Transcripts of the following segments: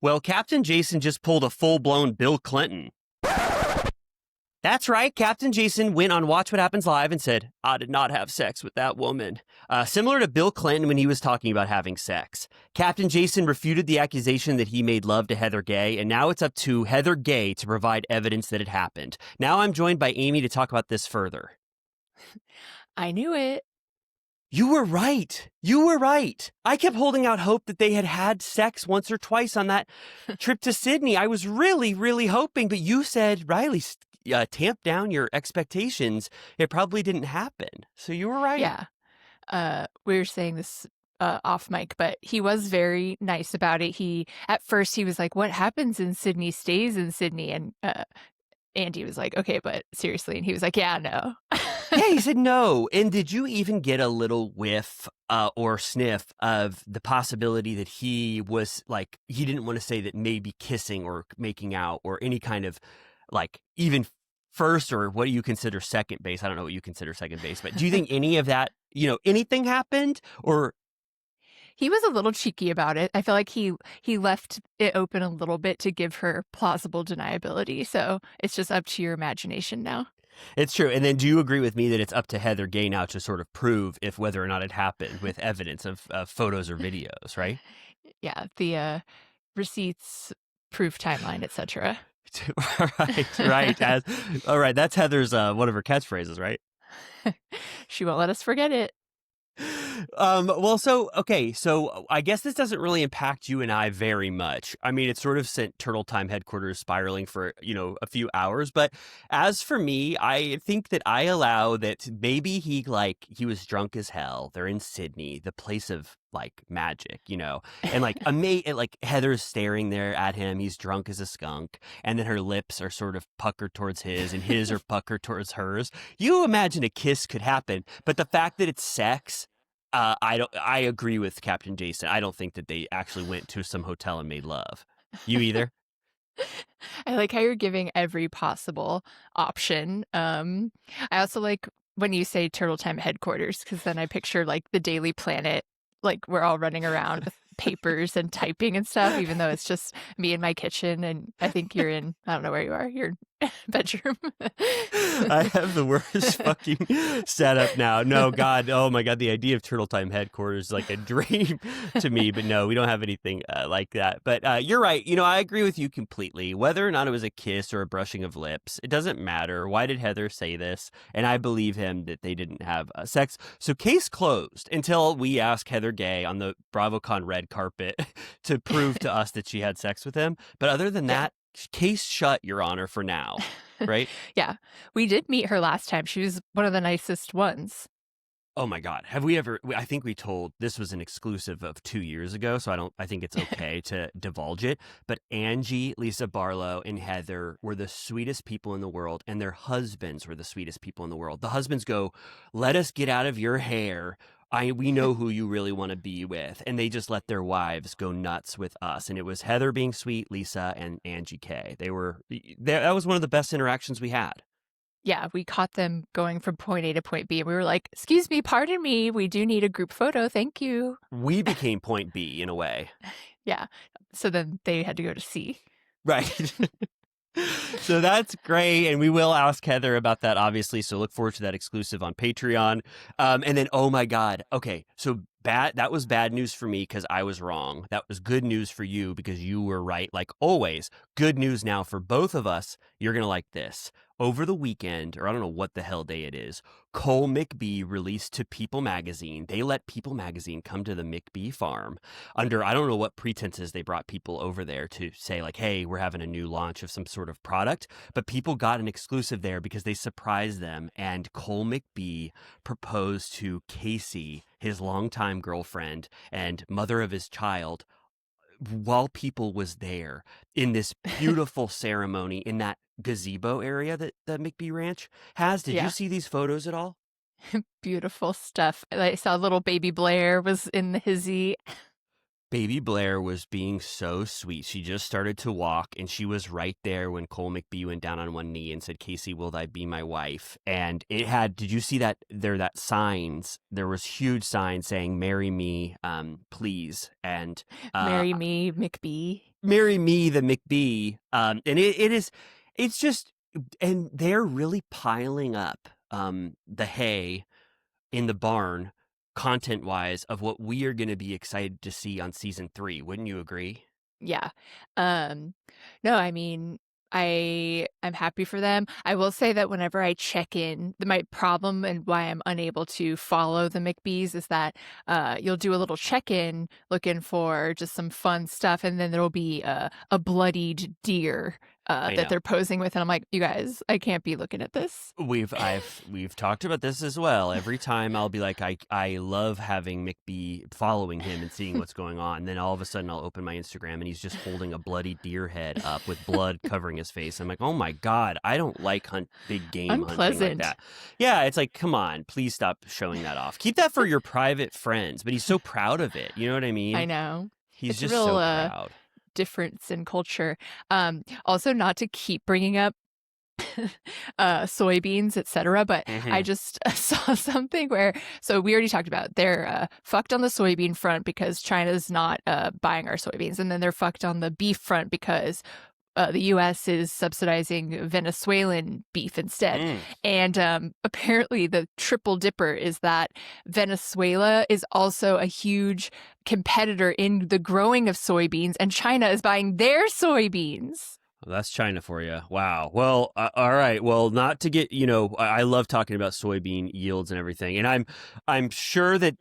Well, Captain Jason just pulled a full-blown Bill Clinton. That's right. Captain Jason went on Watch What Happens Live and said, I did not have sex with that woman. Similar to Bill Clinton when he was talking about having sex. Captain Jason refuted the accusation that he made love to Heather Gay, and now it's up to Heather Gay to provide evidence that it happened. Now I'm joined by Amy to talk about this further. I knew it. You were right. You were right. I kept holding out hope that they had sex once or twice on that trip to Sydney. I was really, really hoping, but you said, Riley, tamp down your expectations. It probably didn't happen. So you were right. Yeah. We were saying this off mic, but he was very nice about it. At first he was like, what happens in Sydney stays in Sydney. And Andy was like, okay, but seriously. And he was like, yeah, no. Yeah, he said no. And did you even get a little whiff or sniff of the possibility that he was like, he didn't want to say that maybe kissing or making out or any kind of like even first or what do you consider second base? I don't know what you consider second base, but do you think any of that, anything happened or? He was a little cheeky about it. I feel like he left it open a little bit to give her plausible deniability. So it's just up to your imagination now. It's true. And then do you agree with me that it's up to Heather Gay now to sort of prove if whether or not it happened with evidence of photos or videos, right? Yeah, the receipts, proof timeline, etc. Right. All right. That's Heather's one of her catchphrases, right? She won't let us forget it. Well, so I guess this doesn't really impact you and I very much. I mean, it sort of sent Turtle Time headquarters spiraling for, a few hours. But as for me, I think that I allow that maybe he was drunk as hell. They're in Sydney, the place of like magic, and like Heather's staring there at him. He's drunk as a skunk. And then her lips are sort of puckered towards his and his are puckered towards hers. You imagine a kiss could happen, but the fact that it's sex, I agree with Captain Jason. I don't think that they actually went to some hotel and made love. You either? I like how you're giving every possible option. I also like when you say Turtle Time headquarters, because then I picture like the Daily Planet, like we're all running around with papers and typing and stuff, even though it's just me in my kitchen. And I think you're in, I don't know where you are, your bedroom. I have the worst fucking setup now. No, God. Oh my God. The idea of Turtle Time headquarters is like a dream to me, but no, we don't have anything like that. But you're right. I agree with you completely. Whether or not it was a kiss or a brushing of lips, it doesn't matter. Why did Heather say this? And I believe him that they didn't have sex. So case closed until we ask Heather Gay on the BravoCon red carpet to prove to us that she had sex with him. But other than that, case shut, Your Honor, for now, right? Yeah. We did meet her last time. She was one of the nicest ones. Oh my God. Have we ever, I think we told, this was an exclusive of 2 years ago, so I think it's okay to divulge it. But Angie, Lisa Barlow, and Heather were the sweetest people in the world, and their husbands were the sweetest people in the world. The husbands go, let us get out of your hair. We know who you really want to be with. And they just let their wives go nuts with us. And it was Heather being sweet, Lisa, and Angie K. That was one of the best interactions we had. Yeah, we caught them going from point A to point B. And we were like, excuse me, pardon me. We do need a group photo. Thank you. We became point B in a way. Yeah. So then they had to go to C. Right. So that's great. And we will ask Heather about that, obviously. So look forward to that exclusive on Patreon. And then, oh my God. Okay. So that was bad news for me because I was wrong. That was good news for you because you were right. Like always, good news now for both of us. You're going to like this. Over the weekend, or I don't know what the hell day it is, Cole McBee released to People Magazine. They let People Magazine come to the McBee farm under, I don't know what pretenses they brought people over there to say like, hey, we're having a new launch of some sort of product. But people got an exclusive there because they surprised them. And Cole McBee proposed to Casey, his longtime girlfriend and mother of his child, while people was there in this beautiful ceremony in that gazebo area that the McBee Ranch has. Did you see these photos at all? Beautiful stuff. I saw little baby Blair was in the hizzy. Baby Blair was being so sweet. She just started to walk, and she was right there when Cole McBee went down on one knee and said, Casey, will thy be my wife? And it had, did you see that that signs? There was huge signs saying, marry me, please. And marry me, McBee. Marry Me, the McBee. And it's just, and they're really piling up the hay in the barn, content wise, of what we are going to be excited to see on season 3. Wouldn't you agree? Yeah. Um, no, I mean, I'm happy for them. I will say that whenever I check in, my problem and why I'm unable to follow the McBees is that you'll do a little check-in looking for just some fun stuff, and then there'll be a bloodied deer that they're posing with, and I'm like, you guys, I can't be looking at this. We've talked about this as well. Every time I'll be like, I love having McBee, following him and seeing what's going on. And then all of a sudden I'll open my Instagram and he's just holding a bloody deer head up with blood covering his face. I'm like, oh my God, I don't like big game hunting like that. Yeah, it's like, come on, please stop showing that off. Keep that for your private friends. But he's so proud of it. You know what I mean? I know. He's it's just real, so proud. Difference in culture. Also, not to keep bringing up soybeans, etc., but I just saw something where, so we already talked about they're fucked on the soybean front because China's not buying our soybeans, and then they're fucked on the beef front because the U.S. is subsidizing Venezuelan beef instead. And apparently the triple dipper is that Venezuela is also a huge competitor in the growing of soybeans, and China is buying their soybeans. Well, that's China for you. Wow. Well, all right. Well, not to get, I love talking about soybean yields and everything. And I'm sure that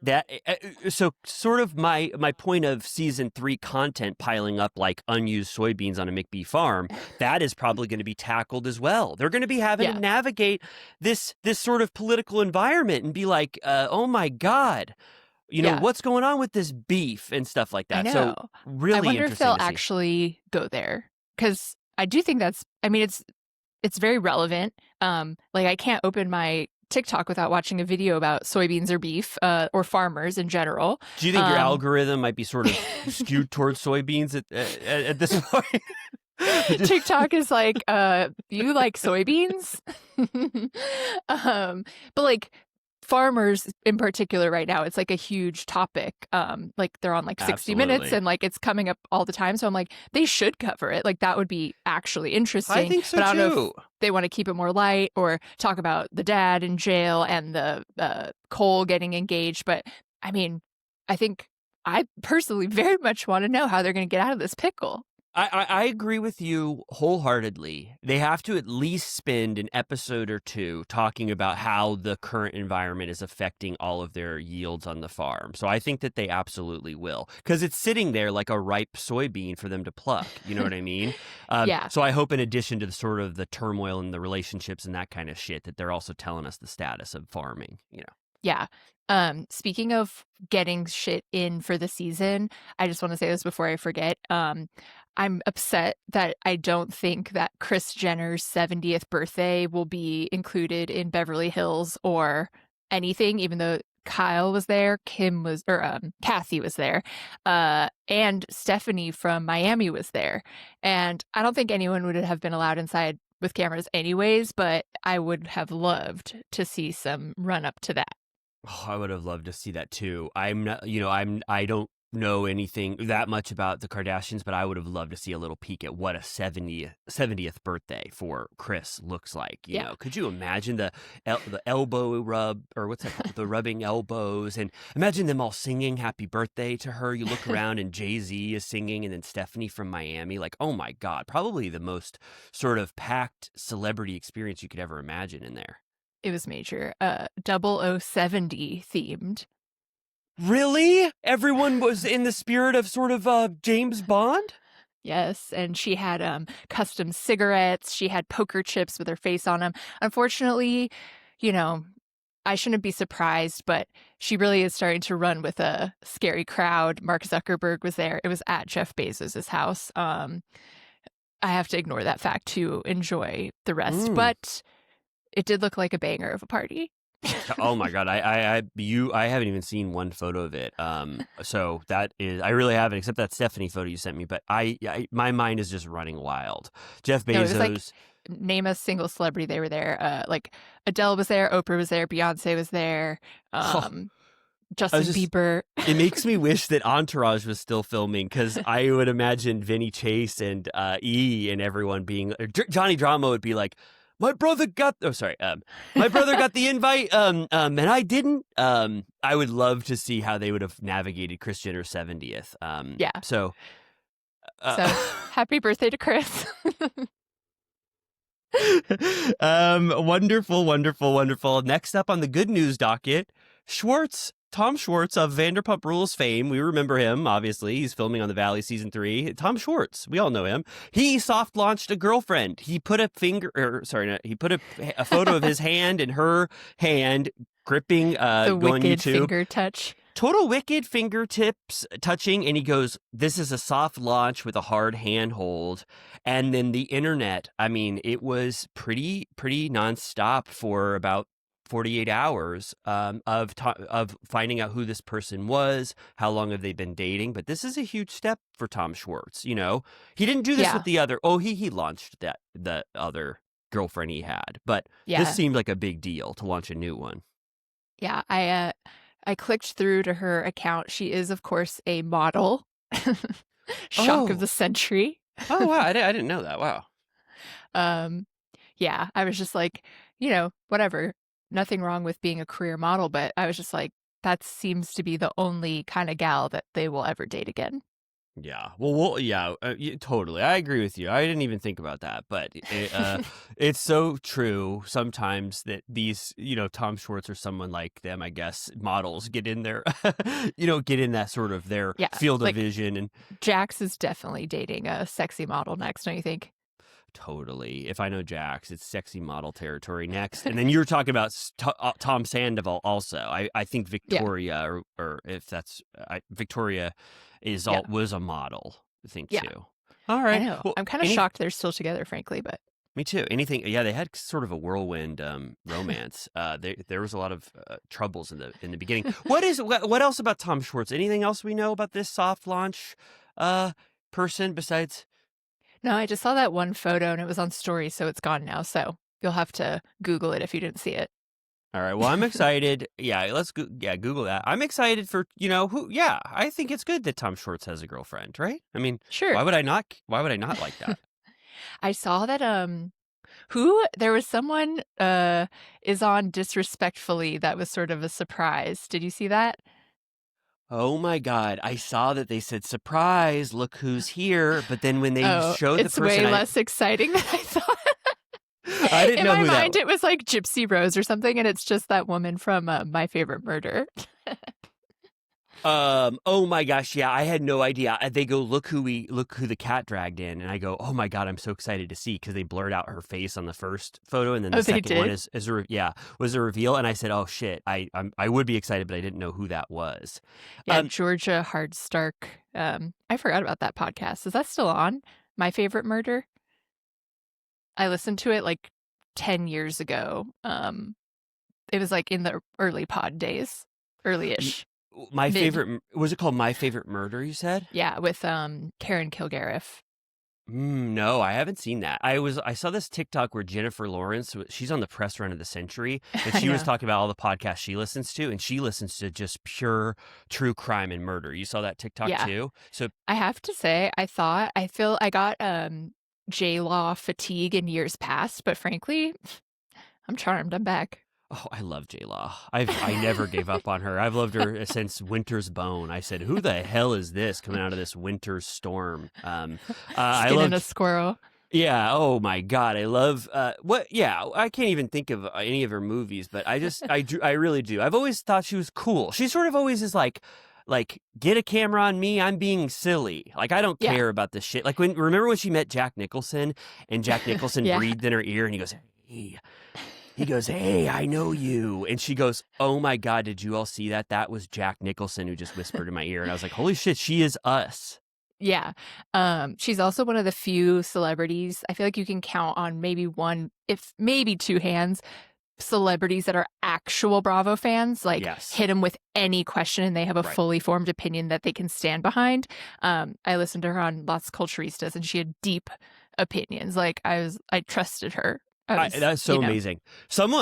so sort of my point of season 3 content piling up like unused soybeans on a McBee farm, that is probably going to be tackled as well. They're going to be having to navigate this sort of political environment and be like, oh my God, what's going on with this beef and stuff like that. I know. So really I wonder if they'll interesting actually go there, because I do think it's very relevant. Like, I can't open my TikTok without watching a video about soybeans or beef, or farmers in general. Do you think your algorithm might be sort of skewed towards soybeans at this point? TikTok is like, you like soybeans? But like, farmers in particular right now, it's like a huge topic. Like, they're on like 60 Minutes and like it's coming up all the time. So I'm like, they should cover it. Like, that would be actually interesting. I think so, but I don't too. know if they want to keep it more light or talk about the dad in jail and the Cole getting engaged. But I mean, I think I personally very much want to know how they're going to get out of this pickle. I agree with you wholeheartedly. They have to at least spend an episode or 2 talking about how the current environment is affecting all of their yields on the farm. So I think that they absolutely will, because it's sitting there like a ripe soybean for them to pluck. You know what I mean? Yeah. So I hope, in addition to the sort of the turmoil and the relationships and that kind of shit, that they're also telling us the status of farming. Yeah. Speaking of getting shit in for the season, I just want to say this before I forget. I'm upset that I don't think that Kris Jenner's 70th birthday will be included in Beverly Hills or anything, even though Kyle was there, Kathy was there, and Stephanie from Miami was there. And I don't think anyone would have been allowed inside with cameras anyways, but I would have loved to see some run up to that. Oh, I would have loved to see that too. I'm not, I don't know anything that much about the Kardashians, but I would have loved to see a little peek at what a 70th birthday for Kris looks like. You know, could you imagine the elbow rub, or what's that called? The rubbing elbows, and imagine them all singing happy birthday to her. You look around and Jay-Z is singing, and then Stephanie from Miami. Like, oh my God, probably the most sort of packed celebrity experience you could ever imagine in there. It was major. 0070 themed. Really? Everyone was in the spirit of sort of James Bond? Yes, and she had custom cigarettes. She had poker chips with her face on them. Unfortunately, I shouldn't be surprised, but she really is starting to run with a scary crowd. Mark Zuckerberg was there. It was at Jeff Bezos' house. I have to ignore that fact to enjoy the rest, but it did look like a banger of a party. Oh my God. I haven't even seen one photo of it. So that is, I really haven't, except that Stephanie photo you sent me, but my mind is just running wild. Jeff Bezos. No, it was like, name a single celebrity. They were there. Like Adele was there, Oprah was there, Beyonce was there. Justin just, Bieber. it makes me wish that Entourage was still filming, because I would imagine Vinny Chase and E and everyone being Johnny Drama would be like, my brother got my brother got the invite and I didn't. I would love to see how they would have navigated Kris Jenner's 70th. Yeah. So happy birthday to Kris. Wonderful, wonderful, wonderful. Next up on the good news docket, Tom Schwartz of Vanderpump Rules fame. We remember him, obviously. He's filming on The Valley season 3. Tom Schwartz, we all know him. He soft launched a girlfriend. He put a a photo of his hand in her hand, gripping the going wicked YouTube. Finger touch. Total wicked fingertips touching, and he goes, this is a soft launch with a hard handhold. And then the internet, I mean, it was pretty nonstop for about 48 hours of finding out who this person was, how long have they been dating. But this is a huge step for Tom Schwartz. You know, he didn't do this with the other. Oh, he launched the other girlfriend he had, but this seemed like a big deal to launch a new one. Yeah, I clicked through to her account. She is, of course, a model. Shock of the century. Oh, wow. I didn't know that. Wow. Yeah, I was just like, whatever. Nothing wrong with being a career model, but I was just like, that seems to be the only kind of gal that they will ever date again. Yeah. Well, yeah, totally. I agree with you. I didn't even think about that, but it's so true sometimes that these, Tom Schwartz or someone like them, I guess, models get in there, get in that sort of their field of vision. And Jax is definitely dating a sexy model next, don't you think? Totally. If I know Jax, it's sexy model territory next. And then you're talking about Tom Sandoval also. I think Victoria, or if that's Victoria was a model, I think, too. All right. I know. Well, I'm kind of shocked they're still together, frankly, but. Me too. They had sort of a whirlwind romance. There was a lot of troubles in the beginning. What else about Tom Schwartz? Anything else we know about this soft launch person besides? No, I just saw that one photo and it was on story, so it's gone now. So you'll have to Google it if you didn't see it. All right. Well, I'm excited. Let's Google that. I'm excited for, who. Yeah, I think it's good that Tom Schwartz has a girlfriend, right? I mean, sure. Why would I not like that? I saw that there was someone is on Disrespectfully that was sort of a surprise. Did you see that? Oh my God. I saw that they said, surprise, look who's here. But then when they showed the person. It's way less exciting than I thought. I didn't know who that was. In my mind, it was like Gypsy Rose or something, and it's just that woman from My Favorite Murder. Oh my gosh, yeah, I had no idea. They go, look who the cat dragged in, and I go, oh my God, I'm so excited to see, because they blurred out her face on the first photo, and then the second one was a reveal, and I said, oh shit, I would be excited, but I didn't know who that was. Yeah, Georgia Hardstark. I forgot about that podcast. Is that still on? My Favorite Murder. I listened to it like 10 years ago. It was like in the early pod days, early-ish. Favorite, was it called My Favorite Murder, you said? Yeah, with Karen Kilgariff. No, I haven't seen that. I saw this TikTok where Jennifer Lawrence, she's on the press run of the century, and she was talking about all the podcasts she listens to, and she listens to just pure true crime and murder. You saw that TikTok too? So I have to say, I got J-Law fatigue in years past, but frankly, I'm charmed. I'm back. Oh, I love J-Law. I never gave up on her. I've loved her since Winter's Bone. I said, who the hell is this coming out of this winter storm? Skinning a squirrel. Yeah. Oh my God. I love I can't even think of any of her movies, but I really do. I've always thought she was cool. She sort of always is like, get a camera on me, I'm being silly. Like, I don't care about this shit. Like, remember when she met Jack Nicholson, and Jack Nicholson breathed in her ear, and he goes, hey. He goes, hey, I know you. And she goes, oh my God, did you all see that? That was Jack Nicholson who just whispered in my ear. And I was like, holy shit, she is us. Yeah. She's also one of the few celebrities, I feel like you can count on maybe one, if maybe two hands, celebrities that are actual Bravo fans. Like, hit them with any question and they have a fully formed opinion that they can stand behind. I listened to her on Las Culturistas and she had deep opinions. Like, I trusted her. That's so amazing.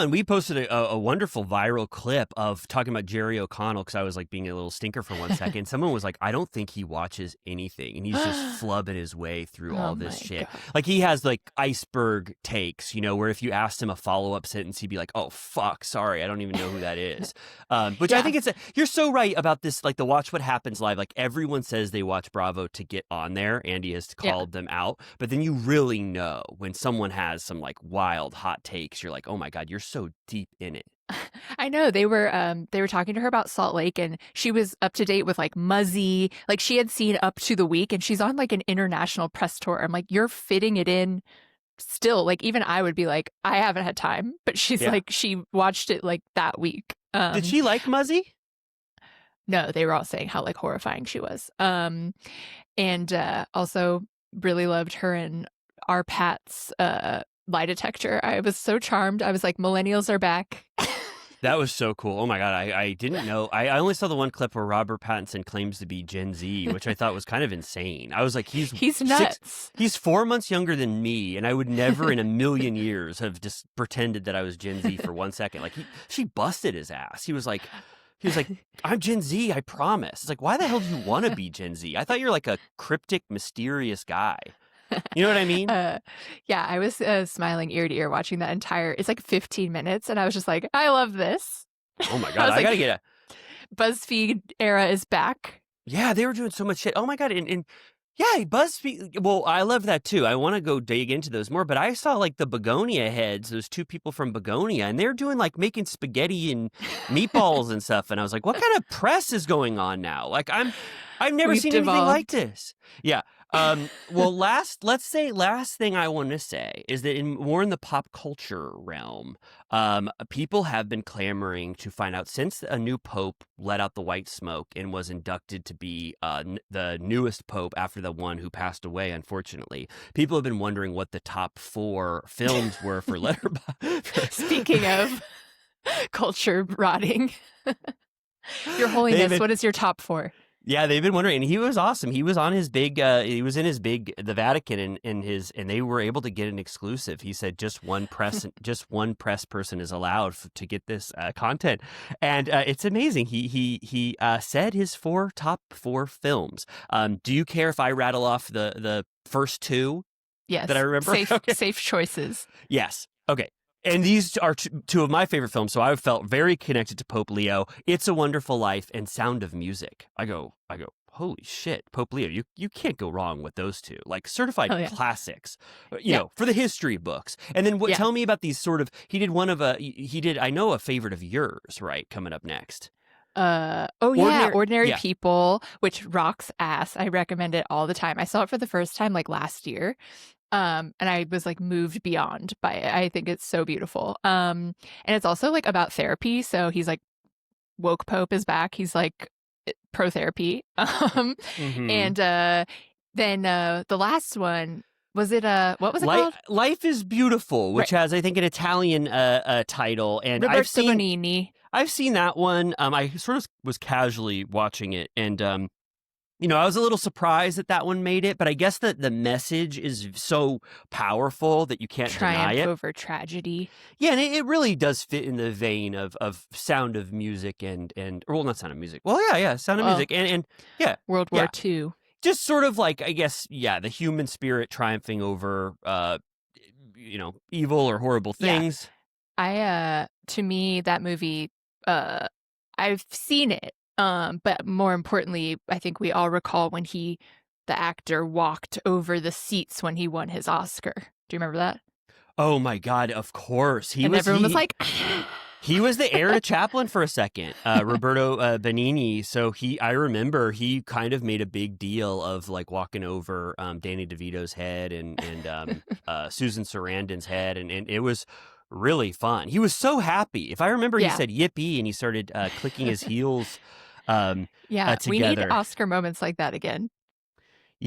We posted a wonderful viral clip of talking about Jerry O'Connell because I was like being a little stinker for 1 second. Someone was like, I don't think he watches anything, and he's just flubbing his way through all this shit. God. Like he has like iceberg takes, where if you asked him a follow-up sentence, he'd be like, oh, fuck, sorry, I don't even know who that is. Which I think you're so right about this, like the Watch What Happens Live. Like everyone says they watch Bravo to get on there. Andy has called them out, but then you really know when someone has some like wild hot takes, you're like, oh my God, you're so deep in it. I know they were talking to her about Salt Lake, and she was up to date with like Muzzy, like she had seen up to the week, and she's on like an international press tour. I'm like, you're fitting it in still. Like even I would be like, I haven't had time, but she's like, she watched it like that week. Did she like Muzzy? No, they were all saying how like horrifying she was. And also really loved her and our Pat's lie detector. I was so charmed. I was like, millennials are back. That was so cool. Oh my God. I didn't know. I only saw the one clip where Robert Pattinson claims to be Gen Z, which I thought was kind of insane. I was like, he's nuts. He's 4 months younger than me, and I would never in a million years have just pretended that I was Gen Z for 1 second. Like she busted his ass. He was like, I'm Gen Z, I promise. It's like, why the hell do you want to be Gen Z? I thought you're like a cryptic, mysterious guy. You know what I mean? Yeah, I was smiling ear to ear watching that it's like 15 minutes, and I was just like, I love this. Oh my God, I gotta get a BuzzFeed era is back. Yeah, they were doing so much shit. Oh my God, and yeah, BuzzFeed. Well, I love that too. I want to go dig into those more, but I saw like the Begonia heads, those two people from Begonia, and they're doing like making spaghetti and meatballs and stuff. And I was like, what kind of press is going on now? Like I've never seen anything like this. Yeah. Well, last thing I want to say is that more in the pop culture realm, people have been clamoring to find out, since a new pope let out the white smoke and was inducted to be the newest pope after the one who passed away, unfortunately. People have been wondering what the top 4 films were for Letterboxd. Speaking of culture rotting, Your Holiness, what is your top 4? Yeah, they've been wondering, and he was awesome. He was on his big, the Vatican, and they were able to get an exclusive. He said just one press person is allowed to get this content, and it's amazing. He said his top 4 films. Do you care if I rattle off the first 2? Yes, that I remember. Safe choices. Yes. Okay. And these are two of my favorite films, so I felt very connected to Pope Leo. It's a Wonderful Life and Sound of Music. I go, holy shit, Pope Leo, you can't go wrong with those two. Like certified classics, you know, for the history books. And then tell me about these sort of, he did I know a favorite of yours, right, coming up next. Ordinary People, which rocks ass. I recommend it all the time. I saw it for the first time like last year. And I was like moved beyond by it. I think it's so beautiful. And it's also like about therapy. So he's like, woke Pope is back. He's like pro therapy. And then the last one, was it what was it called? Life is Beautiful, which has, I think, an Italian title. And Roberto Benigni. I've seen that one. I sort of was casually watching it, and you know, I was a little surprised that one made it, but I guess that the message is so powerful that you can't deny it. Triumph over tragedy. Yeah, and it really does fit in the vein of Sound of Music and not Sound of Music. Well, yeah, Sound of Music and World War II. Just sort of like, I guess, the human spirit triumphing over, evil or horrible things. Yeah. To me, that movie, I've seen it. But more importantly, I think we all recall when the actor walked over the seats when he won his Oscar. Do you remember that? Oh my God, of course. Everyone was like, he was the heir to Chaplin for a second, Roberto Benigni. So I remember he kind of made a big deal of like walking over Danny DeVito's head and Susan Sarandon's head, and it was really fun. He was so happy. If I remember, he said yippee and he started clicking his heels. We need Oscar moments like that again.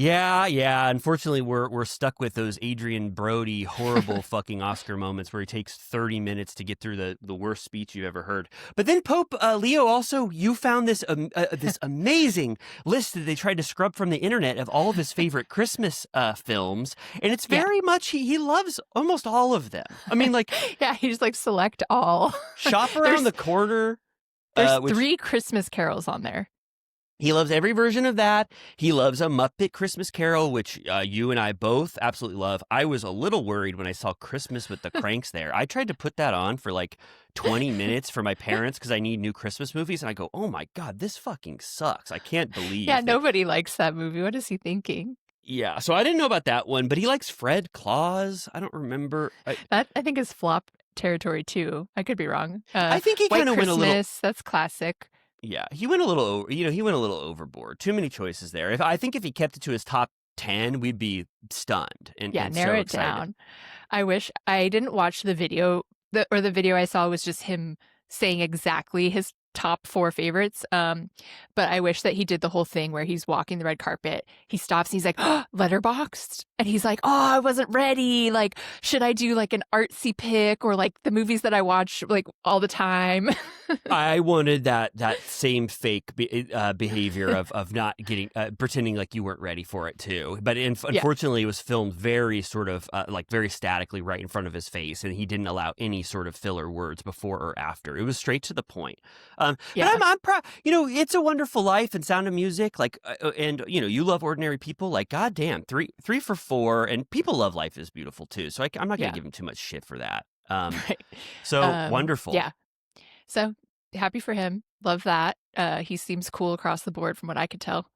Yeah. Unfortunately, we're stuck with those Adrian Brody horrible fucking Oscar moments where he takes 30 minutes to get through the worst speech you've ever heard. But then Pope Leo also, you found this this amazing list that they tried to scrub from the internet of all of his favorite Christmas films, and it's very much he loves almost all of them. I mean, like yeah, he just like select all. Shop Around the Corner. There's 3 Christmas carols on there. He loves every version of that. He loves A Muppet Christmas Carol, which you and I both absolutely love. I was a little worried when I saw Christmas with the Cranks there. I tried to put that on for like 20 minutes for my parents because I need new Christmas movies. And I go, oh my God, this fucking sucks. I can't believe Yeah, nobody likes that movie. What is he thinking? Yeah, so I didn't know about that one, but he likes Fred Claus. I don't remember. That I think is flop territory too. I could be wrong. I think he kind of went a little. That's classic. Yeah, he went a little, he went a little overboard. Too many choices there. I think if he kept it to his top 10, we'd be stunned. And narrow it down. I wish I didn't watch the video, the video I saw was just him saying exactly his top 4 favorites. But I wish that he did the whole thing where he's walking the red carpet. He stops and he's like, oh, Letterboxd. And he's like, oh, I wasn't ready. Like, should I do like an artsy pick or like the movies that I watch like all the time? I wanted that same fake behavior of not getting pretending like you weren't ready for it too. But unfortunately, it was filmed very sort of like very statically right in front of his face, and he didn't allow any sort of filler words before or after. It was straight to the point. But I'm proud. It's a Wonderful Life and Sound of Music, like, and you love Ordinary People. Like, goddamn, three for 4, and people love Life is Beautiful too. So I'm not gonna give him too much shit for that. Right. So wonderful. Yeah. So happy for him. Love that. He seems cool across the board from what I could tell.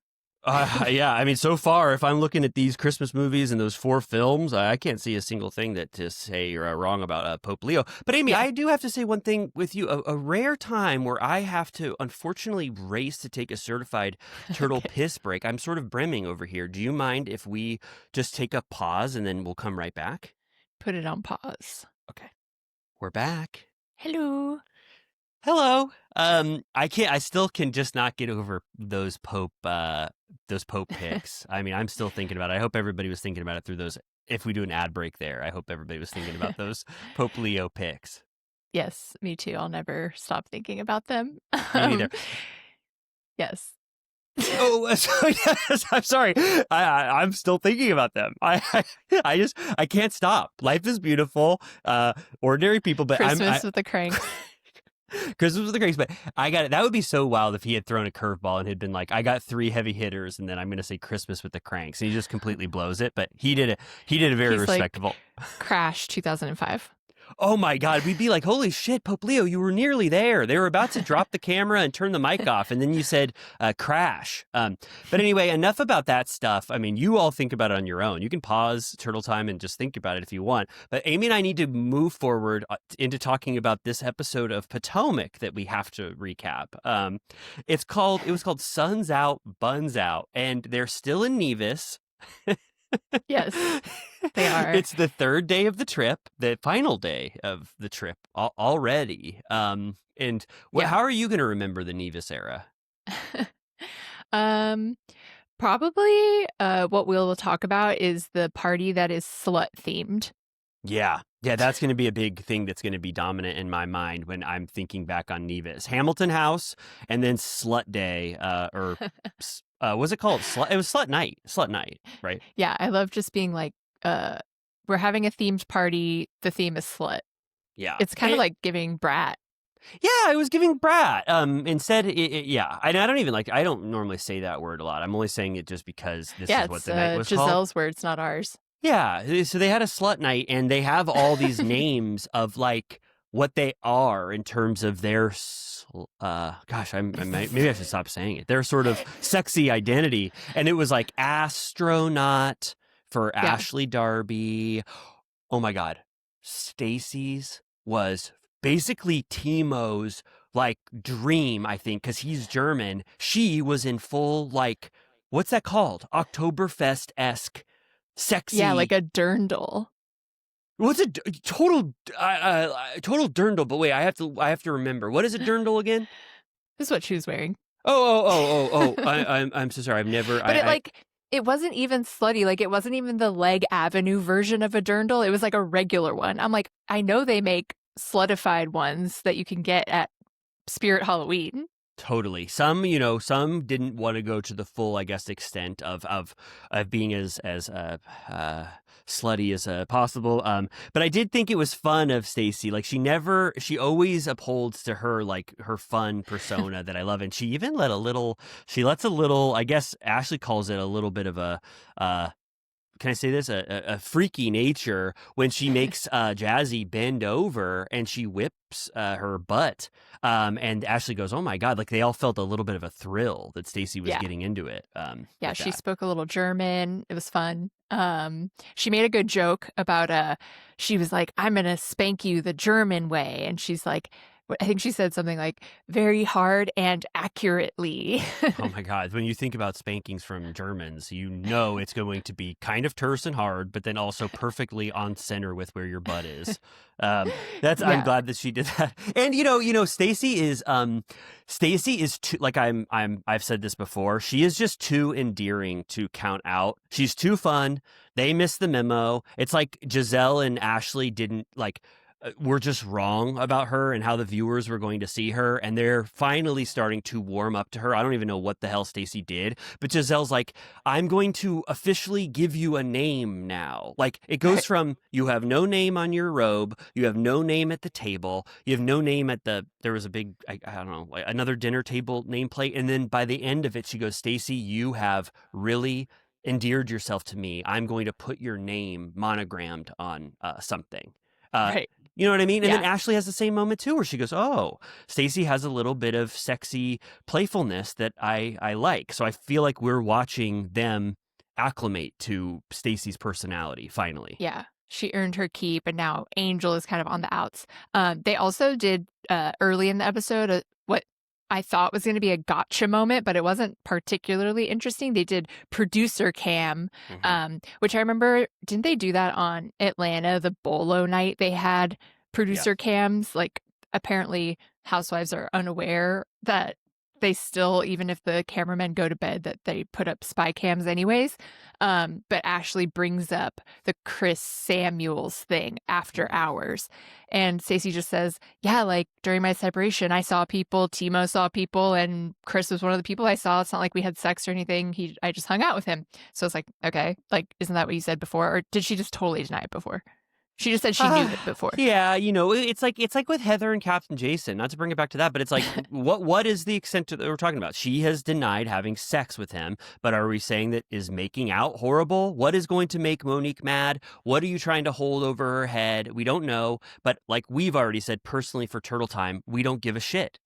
Yeah, I mean, so far, if I'm looking at these Christmas movies and those 4 films, I can't see a single thing that to say you're wrong about Pope Leo. But Amy, I do have to say one thing with you, a rare time where I have to, unfortunately, race to take a certified turtle piss break. I'm sort of brimming over here. Do you mind if we just take a pause and then we'll come right back? Put it on pause. Okay. We're back. Hello. I still can just not get over those Pope picks. I mean, I'm still thinking about it. I hope everybody was thinking about it through those. If we do an ad break there, I hope everybody was thinking about those Pope Leo picks. Yes, me too. I'll never stop thinking about them. Me neither. Yes. Oh, so yes, I'm sorry. I'm still thinking about them. I can't stop. Life is Beautiful. Ordinary People, but Christmas with the Cranks. Christmas with the Cranks, but I got it. That would be so wild if he had thrown a curveball and had been like, I got 3 heavy hitters, and then I'm going to say Christmas with the Cranks, and he just completely blows it. But he did a very respectable. Like Crash 2005. Oh my God, we'd be like, holy shit, Pope Leo, you were nearly there. They were about to drop the camera and turn the mic off, and then you said crash. But anyway, enough about that stuff. I mean, you all think about it on your own. You can pause Turtle Time and just think about it if you want. But Amy and I need to move forward into talking about this episode of Potomac that we have to recap. It was called Suns Out, Buns Out, and they're still in Nevis. Yes, they are. It's the 3rd day of the trip, the final day of the trip already. How are you going to remember the Nevis era? Probably what we'll talk about is the party that is slut themed. Yeah, that's going to be a big thing that's going to be dominant in my mind when I'm thinking back on Nevis. Hamilton House, and then Slut Day, or what's it called? It was Slut Night, right? Yeah, I love just being like, we're having a themed party. The theme is slut. Yeah, it's kind of like giving brat. Yeah, it was giving brat. Instead, yeah. I don't normally say that word a lot. I'm only saying it just because this is what the night was called. Giselle's words, not ours. Yeah, so they had a slut night, and they have all these names of like what they are in terms of their, maybe I should stop saying it. Their sort of sexy identity, and it was like astronaut for Ashley Darby. Oh my God, Stacy's was basically Timo's like dream, I think, because he's German. She was in full like, what's that called? Oktoberfest-esque. Sexy, yeah, like a dirndl. What's a total dirndl? But wait, I have to remember. What is a dirndl again? This is what she was wearing. Oh! I'm so sorry. I've never. But it wasn't even slutty. Like, it wasn't even the Leg Avenue version of a dirndl. It was like a regular one. I'm like, I know they make slutified ones that you can get at Spirit Halloween. Totally. Some, some didn't want to go to the full, I guess, extent of being as slutty as possible. But I did think it was fun of Stacey. Like she always upholds to her like her fun persona that I love, and she even lets a little. I guess Ashley calls it a little bit of a. Can I say this? A freaky nature when she makes Jazzy bend over and she whips her butt. And Ashley goes, "Oh my God!" Like they all felt a little bit of a thrill that Stacey was getting into it. Yeah, she spoke a little German. It was fun. She made a good joke about she was like, "I'm gonna spank you the German way," and she's like, I think she said something like very hard and accurately. Oh my God. When you think about spankings from Germans, it's going to be kind of terse and hard, but then also perfectly on center with where your butt is. I'm glad that she did that. And Stacey is too, like I've said this before. She is just too endearing to count out. She's too fun. They missed the memo. It's like Giselle and Ashley didn't we're just wrong about her and how the viewers were going to see her, and they're finally starting to warm up to her. I don't even know what the hell Stacey did, but Giselle's like, "I'm going to officially give you a name now." Like it goes from you have no name on your robe, you have no name at the table, you have no name at there was a big, I don't know, another dinner table nameplate, and then by the end of it, she goes, "Stacey, you have really endeared yourself to me. I'm going to put your name monogrammed on something." Right. You know what I mean? And then Ashley has the same moment too, where she goes, "Oh, Stacey has a little bit of sexy playfulness that I like." So I feel like we're watching them acclimate to Stacey's personality finally. Yeah. She earned her keep, and now Angel is kind of on the outs. They also did early in the episode what I thought was going to be a gotcha moment, but it wasn't particularly interesting. They did producer cam, which I remember, didn't they do that on Atlanta, the Bolo night? They had producer cams. Like, apparently housewives are unaware that they still, even if the cameramen go to bed, that they put up spy cams anyways. But Ashley brings up the Chris Samuels thing after hours. And Stacey just says, "Yeah, like during my separation, I saw people, Timo saw people, and Chris was one of the people I saw. It's not like we had sex or anything. I just hung out with him." So it's like, okay, like, isn't that what you said before? Or did she just totally deny it before? She just said she knew it before. Yeah, it's like with Heather and Captain Jason, not to bring it back to that, but it's like, what is the extent that we're talking about? She has denied having sex with him, but are we saying that is making out horrible? What is going to make Monique mad? What are you trying to hold over her head? We don't know, but like we've already said personally for Turtle Time, we don't give a shit.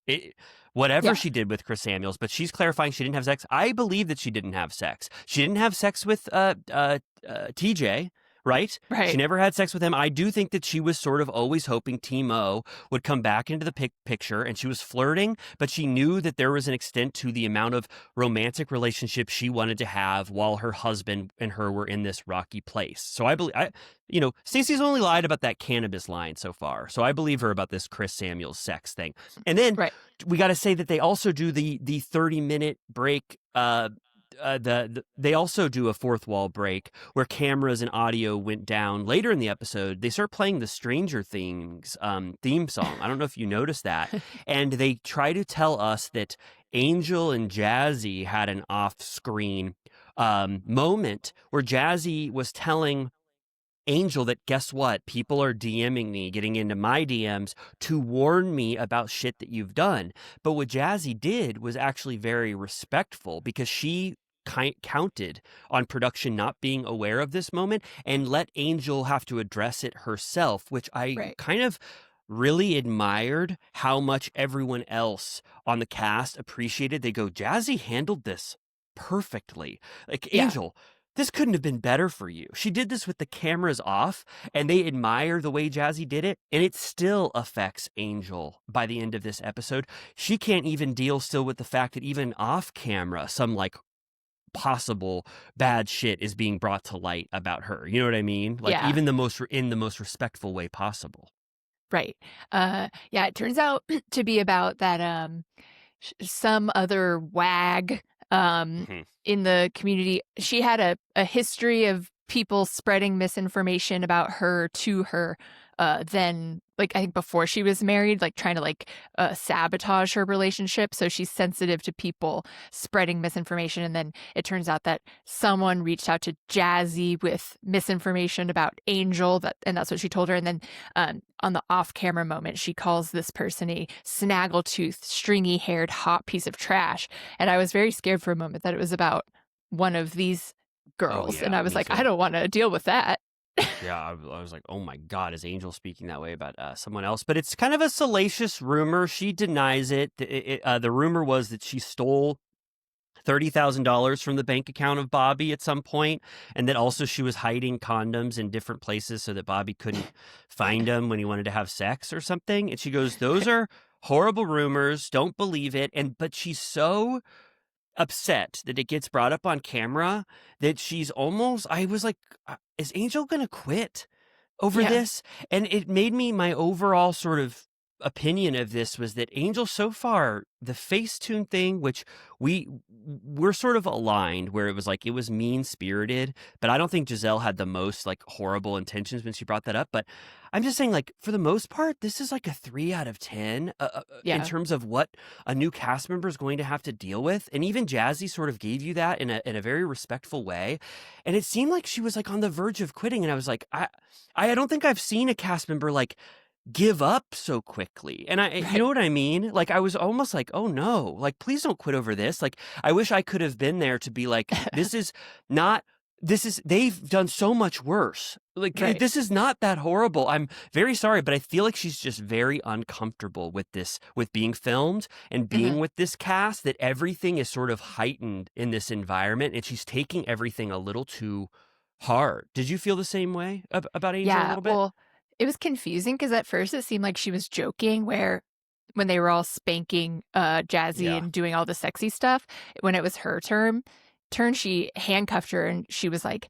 Whatever she did with Chris Samuels, but she's clarifying she didn't have sex. I believe that she didn't have sex. She didn't have sex with TJ. Right? She never had sex with him. I do think that she was sort of always hoping Timo would come back into the picture, and she was flirting, but she knew that there was an extent to the amount of romantic relationship she wanted to have while her husband and her were in this rocky place. So I believe, Stacey's only lied about that cannabis line so far. So I believe her about this Chris Samuels sex thing. And then we got to say that they also do the 30-minute break. They also do a fourth wall break where cameras and audio went down. Later in the episode, they start playing the Stranger Things theme song. I don't know if you noticed that. And they try to tell us that Angel and Jazzy had an off-screen moment where Jazzy was telling Angel that, guess what? People are DMing me, getting into my DMs to warn me about shit that you've done. But what Jazzy did was actually very respectful, because she counted on production not being aware of this moment and let Angel have to address it herself, which I kind of really admired how much everyone else on the cast appreciated. They go, "Jazzy handled this perfectly." Like, Angel, this couldn't have been better for you. She did this with the cameras off, and they admire the way Jazzy did it, and it still affects Angel by the end of this episode. She can't even deal still with the fact that even off camera, some like possible bad shit is being brought to light about her. You know what I mean? Like even in the most respectful way possible. Right. It turns out to be about that some other wag Mhm. in the community. She had a history of people spreading misinformation about her to her, then, like, I think before she was married, like, trying to, like, sabotage her relationship. So she's sensitive to people spreading misinformation. And then it turns out that someone reached out to Jazzy with misinformation about Angel, and that's what she told her. And then on the off-camera moment, she calls this person a snaggletooth, stringy-haired, hot piece of trash. And I was very scared for a moment that it was about one of these Oh girls. And yeah, I was me like, I too. don't want to deal with that. Yeah, I was like, oh my God, is Angel speaking that way about someone else? But it's kind of a salacious rumor. She denies it. The rumor was that she stole $30,000 from the bank account of Bobby at some point, and that also she was hiding condoms in different places so that Bobby couldn't find them when he wanted to have sex or something. And she goes, "Those are horrible rumors. Don't believe it." But she's so upset that it gets brought up on camera that she's almost, I was like, is Angel gonna quit over Yeah. this? And it made me, my overall sort of opinion of this was that Angel, so far, the Facetune thing, which we're sort of aligned, where it was like, it was mean spirited, but I don't think Giselle had the most like horrible intentions when she brought that up. But I'm just saying, like, for the most part, this is like a 3 out of 10 in Yeah. terms of what a new cast member is going to have to deal with. And even Jazzy sort of gave you that in a very respectful way. And it seemed like she was like on the verge of quitting. And I was like, I don't think I've seen a cast member like give up so quickly. And you Right. know what I mean? Like, I was almost like, oh no, like, please don't quit over this. Like, I wish I could have been there to be like, they've done so much worse. Like, Right. this is not that horrible. I'm very sorry, but I feel like she's just very uncomfortable with this, with being filmed and being with this cast, that everything is sort of heightened in this environment, and she's taking everything a little too hard. Did you feel the same way about Angel a Yeah, little bit? well, it was confusing because at first it seemed like she was joking, where when they were all spanking Jazzy Yeah. and doing all the sexy stuff, when it was her turn, she handcuffed her and she was like,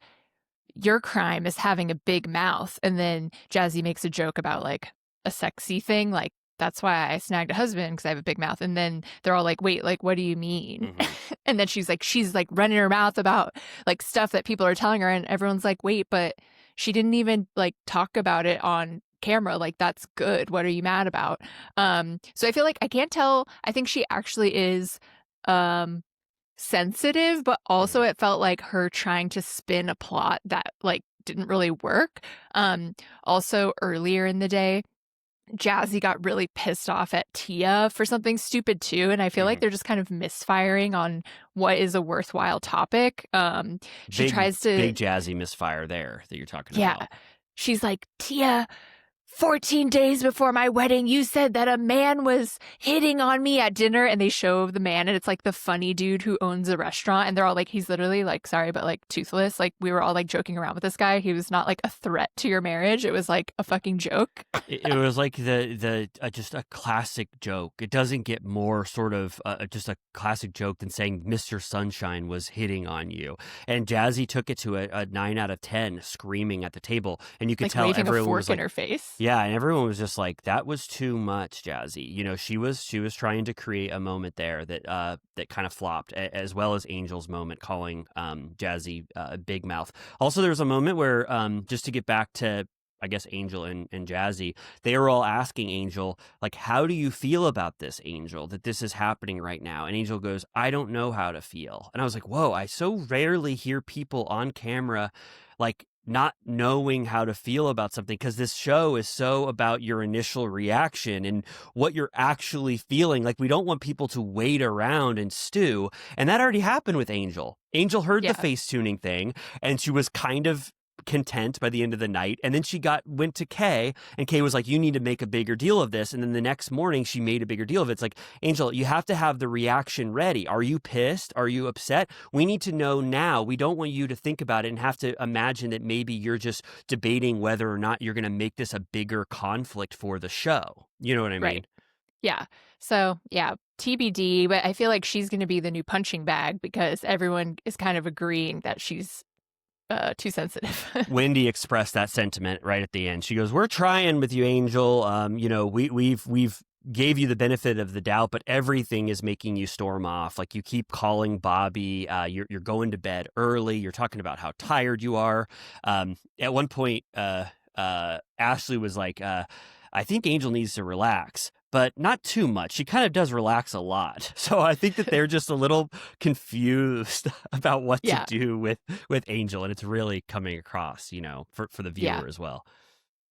"Your crime is having a big mouth." And then Jazzy makes a joke about like a sexy thing, like, "That's why I snagged a husband, because I have a big mouth." And then they're all like, "Wait, like, what do you mean?" Mhm. And then she's like running her mouth about like stuff that people are telling her, and everyone's like, "Wait, but she didn't even like talk about it on camera. Like, that's good. What are you mad about?" So I feel like I can't tell. I think she actually is um sensitive, but also Mhm. it felt like her trying to spin a plot that like didn't really work. Also earlier in the day, Jazzy got really pissed off at Tia for something stupid too, and I feel like Mhm. they're just kind of misfiring on what is a worthwhile topic. She Big tries to, big jazzy misfire there that you're talking yeah, about. she's like, "Tia, 14 days before my wedding, you said that a man was hitting on me at dinner." And they show the man, and it's like the funny dude who owns a restaurant. And they're all like, he's literally like, sorry, but like toothless. Like, we were all like joking around with this guy. He was not like a threat to your marriage. It was like a fucking joke. It was like the just a classic joke. It doesn't get more sort of just a classic joke than saying Mr. Sunshine was hitting on you. And Jazzy took it to a 9 out of 10, screaming at the table. And you could Like tell waving a everyone fork was in like, her face. yeah, and everyone was just like, that was too much, Jazzy. You know, she was trying to create a moment there that kind of flopped, as well as Angel's moment calling Jazzy big mouth. Also, there was a moment where just to get back to, I guess, Angel and Jazzy, they were all asking Angel, like, how do you feel about this, Angel, that this is happening right now? And Angel goes, I don't know how to feel. And I was like, whoa, I so rarely hear people on camera like not knowing how to feel about something, because this show is so about your initial reaction and what you're actually feeling. Like, we don't want people to wait around and stew. And that already happened with Angel. Angel heard the Yeah. face tuning thing, and she was kind of content by the end of the night. And then she went to Kay, and Kay was like, you need to make a bigger deal of this. And then the next morning she made a bigger deal of it. It's like, Angel, you have to have the reaction ready. Are you pissed? Are you upset? We need to know now. We don't want you to think about it and have to imagine that maybe you're just debating whether or not you're going to make this a bigger conflict for the show. You know what I mean? Right. Yeah. So, yeah, TBD, but I feel like she's going to be the new punching bag because everyone is kind of agreeing that she's too sensitive. Wendy expressed that sentiment right at the end. She goes, "We're trying with you, Angel. You know, we've gave you the benefit of the doubt, but everything is making you storm off. Like, you keep calling Bobby, you're going to bed early, you're talking about how tired you are. At one point, Ashley was like, I think Angel needs to relax, but not too much. She kind of does relax a lot. So I think that they're just a little confused about what to do with Angel, and it's really coming across, for the viewer as well.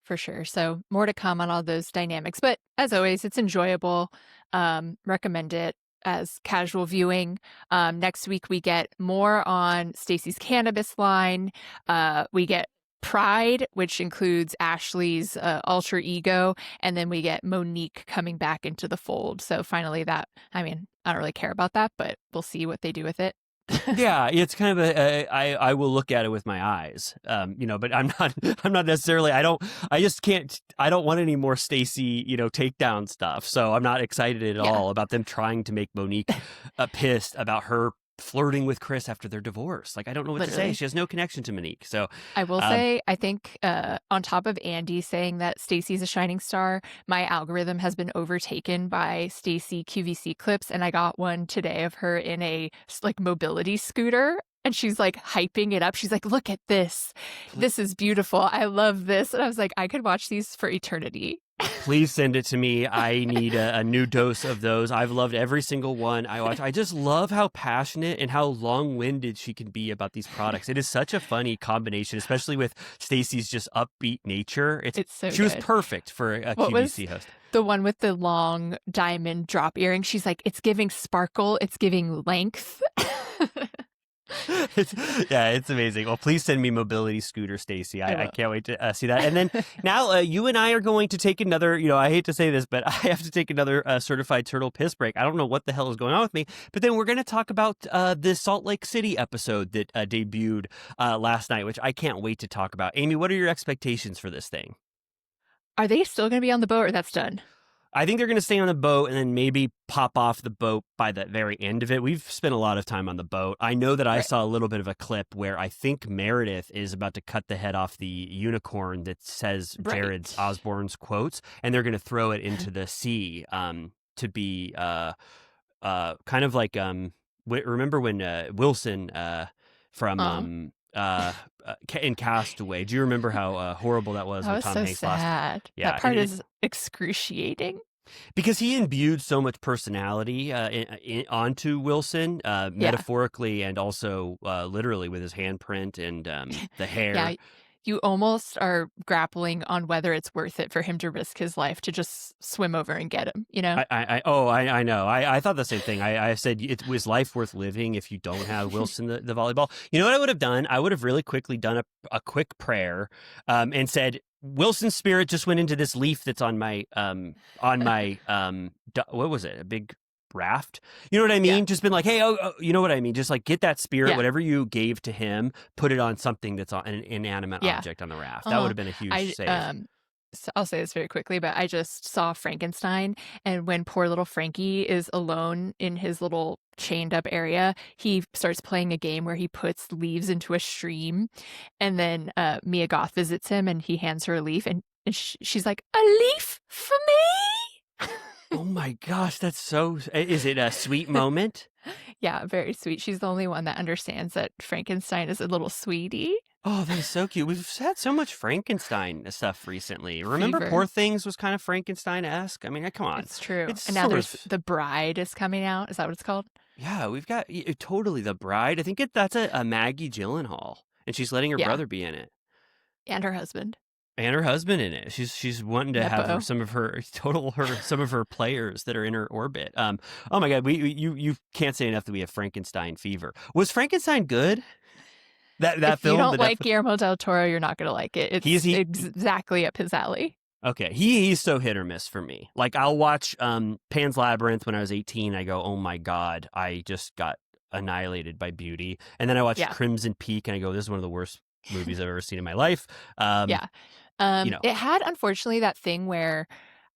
For sure. So more to come on all those dynamics. But as always, it's enjoyable. Recommend it as casual viewing. Next week, we get more on Stacey's cannabis line. We get Pride, which includes Ashley's alter ego. And then we get Monique coming back into the fold. So finally I don't really care about that, but we'll see what they do with it. Yeah, it's kind of I will look at it with my eyes, but I'm not necessarily, I don't want any more Stacey, takedown stuff. So I'm not excited at all about them trying to make Monique pissed about her flirting with Chris after their divorce. Like, I don't know what to say. She has no connection to Monique. So I will say, I think on top of Andy saying that Stacey's a shining star, my algorithm has been overtaken by Stacey QVC clips, and I got one today of her in a mobility scooter. And she's hyping it up. She's like, look at this. This is beautiful. I love this. And I was like, I could watch these for eternity. Please send it to me. I need a new dose of those. I've loved every single one I watch. I just love how passionate and how long-winded she can be about these products. It is such a funny combination, especially with Stacey's just upbeat nature. It's so she was perfect for a QVC host. The one with the long diamond drop earring. She's like, it's giving sparkle. It's giving length. It's amazing. Well, please send me mobility scooter, Stacey. I can't wait to see that. And then now you and I are going to take another, I hate to say this, but I have to take another certified turtle piss break. I don't know what the hell is going on with me, but then we're going to talk about the Salt Lake City episode that debuted last night, which I can't wait to talk about. Amy, what are your expectations for this thing? Are they still going to be on the boat, or that's done? I think they're going to stay on the boat and then maybe pop off the boat by the very end of it. We've spent a lot of time on the boat. I know that I saw a little bit of a clip where I think Meredith is about to cut the head off the unicorn that says Jared Osborne's quotes, and they're going to throw it into the sea to be kind of like remember when Wilson from in Castaway. Do you remember how horrible that was when Tom Hanks sad. lost? Yeah, that part is excruciating. Because he imbued so much personality onto Wilson, metaphorically and also literally with his handprint and the hair. Yeah, you almost are grappling on whether it's worth it for him to risk his life to just swim over and get him, I know. I thought the same thing. I said, it was life worth living if you don't have Wilson, the volleyball. You know what I would have done? I would have really quickly done a quick prayer and said, Wilson's spirit just went into this leaf that's on my what was it? A big raft? You know what I mean? Yeah. Just been like, hey, you know what I mean? Just get that spirit, whatever you gave to him, put it on something that's on an inanimate object on the raft. That would have been a huge save. So I'll say this very quickly, but I just saw Frankenstein, and when poor little Frankie is alone in his little chained up area, he starts playing a game where he puts leaves into a stream, and then Mia Goth visits him and he hands her a leaf, and she's like, a leaf for me? Oh my gosh, that's so... Is it a sweet moment? Yeah, very sweet. She's the only one that understands that Frankenstein is a little sweetie. Oh, that is so cute. We've had so much Frankenstein stuff recently. Remember Poor Things was kind of Frankenstein-esque? I mean, come on. It's true. And now there's The Bride is coming out. Is that what it's called? Yeah, we've got totally The Bride. I think that's a Maggie Gyllenhaal, and she's letting her brother be in it. And her husband. And her husband in it. She's wanting to have some of her players that are in her orbit. Oh my God, you can't say enough that we have Frankenstein fever. Was Frankenstein good? That if film. You don't like Guillermo del Toro, you're not going to like it. It's exactly up his alley. Okay, he's so hit or miss for me. Like, I'll watch Pan's Labyrinth when I was 18. I go, oh my God, I just got annihilated by beauty. And then I watched Crimson Peak, and I go, this is one of the worst movies I've ever seen in my life. It had, unfortunately, that thing where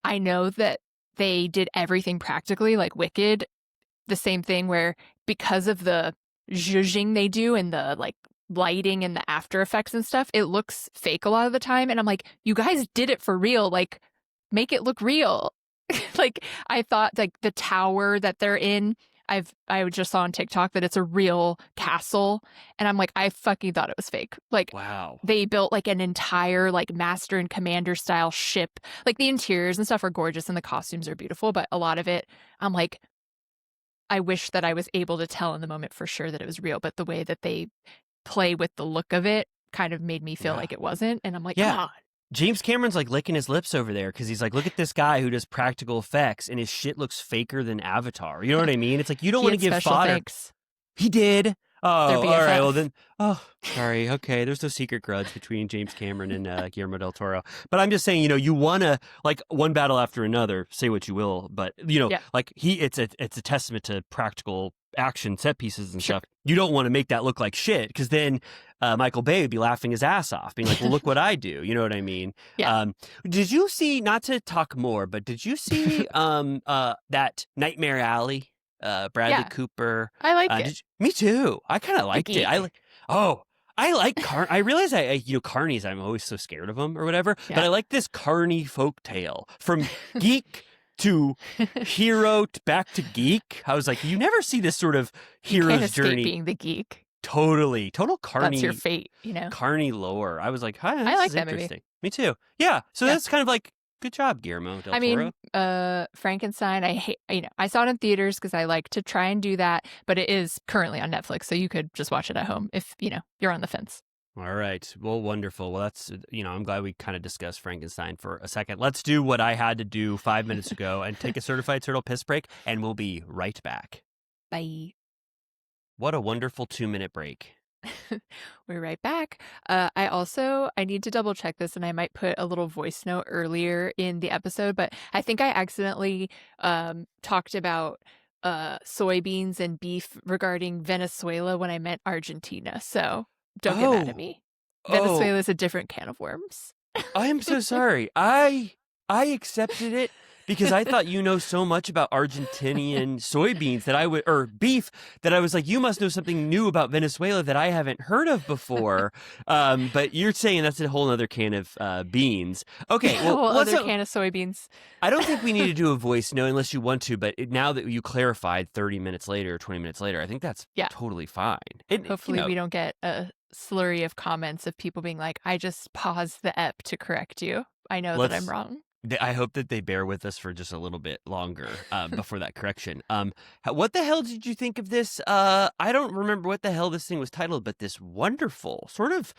I know that they did everything practically, like Wicked. The same thing where because of the zhuzhing they do and the lighting and the after effects and stuff, it looks fake a lot of the time. And I'm like, you guys did it for real. Like, make it look real. Like, I thought like the tower that they're in, I just saw on TikTok that it's a real castle, and I'm like, I fucking thought it was fake. Like, Wow. they built like an entire like master and commander style ship. Like the interiors and stuff are gorgeous and the costumes are beautiful, but a lot of it, I'm like, I wish that I was able to tell in the moment for sure that it was real, but the way that they play with the look of it kind of made me feel Yeah. like it wasn't, and I'm like, Yeah. come on. James Cameron's like licking his lips over there because he's like, look at this guy who does practical effects and his shit looks faker than Avatar. You know what I mean? It's like, you don't He want to had give special fodder. thanks. He did. Their Oh, all right. Well BFF. then, oh, sorry. Okay, there's no secret grudge between James Cameron and Guillermo del Toro. But I'm just saying, you want to like one battle after another. Say what you will, but Yeah. like it's a testament to practical action set pieces and Sure. stuff. You don't want to make that look like shit because then Michael Bay would be laughing his ass off, being like, "Well, look what I do." You know what I mean? Yeah. Did you see? Not to talk more, but did you see that Nightmare Alley? Bradley Yeah. Cooper. I like it. Me too. I kind of liked it. geek. I like I realize carnies. I'm always so scared of them or whatever. But Yeah. I like this carny folk tale from geek to hero back to geek. I was like, you never see this sort of You can't hero's escape journey. being the geek. Total carny. That's your fate, you know. Carny lore. I was like, hi, this I like is that movie. interesting. Me too. Yeah. So Yeah. that's kind of like, good job, Guillermo del Toro. Frankenstein, I hate, I saw it in theaters because I like to try and do that, but it is currently on Netflix, so you could just watch it at home if, you're on the fence. All right. Well, wonderful. Well, that's, I'm glad we kind of discussed Frankenstein for a second. Let's do what I had to do 5 minutes ago and take a certified turtle piss break, and we'll be right back. Bye. What a wonderful 2-minute break. We're right back. I need to double check this, and I might put a little voice note earlier in the episode, but I think I accidentally talked about soybeans and beef regarding Venezuela when I meant Argentina. So don't get mad at me. Venezuela is a different can of worms. I am so sorry. I accepted it because I thought so much about Argentinian soybeans or beef that I was like, you must know something new about Venezuela that I haven't heard of before. But you're saying that's a whole other can of beans. Okay, well, a whole other can of soybeans. I don't think we need to do a voice note unless you want to, but now that you clarified 30 minutes later, 20 minutes later, I think that's totally fine. Hopefully we don't get a slurry of comments of people being like, I just paused the ep to correct you. I know that I'm wrong. I hope that they bear with us for just a little bit longer before that correction. What the hell did you think of this? I don't remember what the hell this thing was titled, but this wonderful, sort of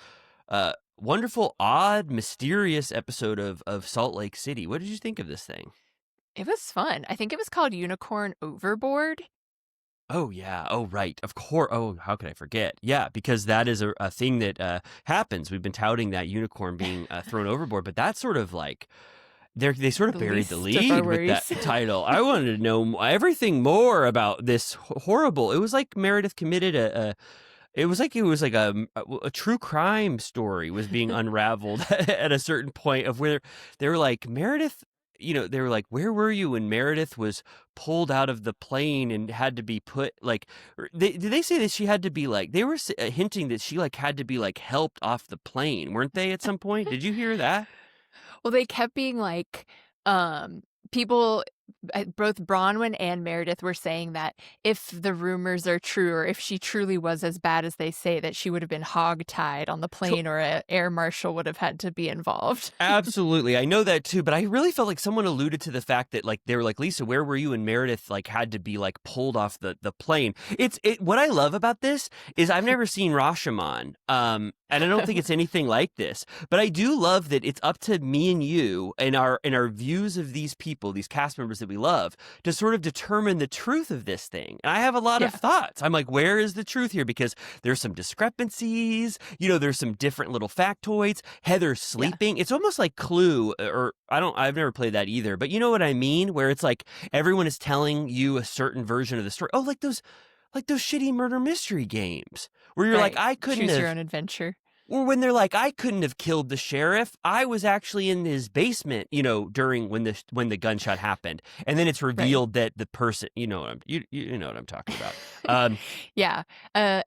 wonderful, odd, mysterious episode of Salt Lake City. What did you think of this thing? It was fun. I think it was called Unicorn Overboard. Oh, yeah. Oh, right. Of course. Oh, how could I forget? Yeah, because that is a thing that happens. We've been touting that unicorn being thrown overboard, but that's sort of like... They sort of buried the lead with that title. I wanted to know everything more about this horrible. It was like Meredith committed it was like a true crime story was being unraveled at a certain point of where they were like, Meredith, they were like, where were you when Meredith was pulled out of the plane and had to be put like, did they say that she had to be like, they were hinting that she like had to be like helped off the plane, weren't they at some point? Did you hear that? Well, they kept being like, people, both Bronwyn and Meredith were saying that if the rumors are true, or if she truly was as bad as they say, that she would have been hogtied on the plane, or an air marshal would have had to be involved. Absolutely. I know that too, but I really felt like someone alluded to the fact that like they were like, Lisa, where were you? And Meredith like had to be like pulled off the plane. What I love about this is I've never seen Rashomon. And I don't think it's anything like this, but I do love that it's up to me and you and our views of these people, these cast members that we love, to sort of determine the truth of this thing. And I have a lot of thoughts. I'm like, where is the truth here? Because there's some discrepancies, there's some different little factoids. Heather's sleeping. It's almost like Clue, or I've never played that either, but you know what I mean? Where it's like everyone is telling you a certain version of the story. Oh, like those shitty murder mystery games where you're like, I couldn't choose have... your own adventure. Or when they're like, I couldn't have killed the sheriff. I was actually in his basement, during when the gunshot happened, and then it's revealed that the person, you know what I'm talking about. Yeah,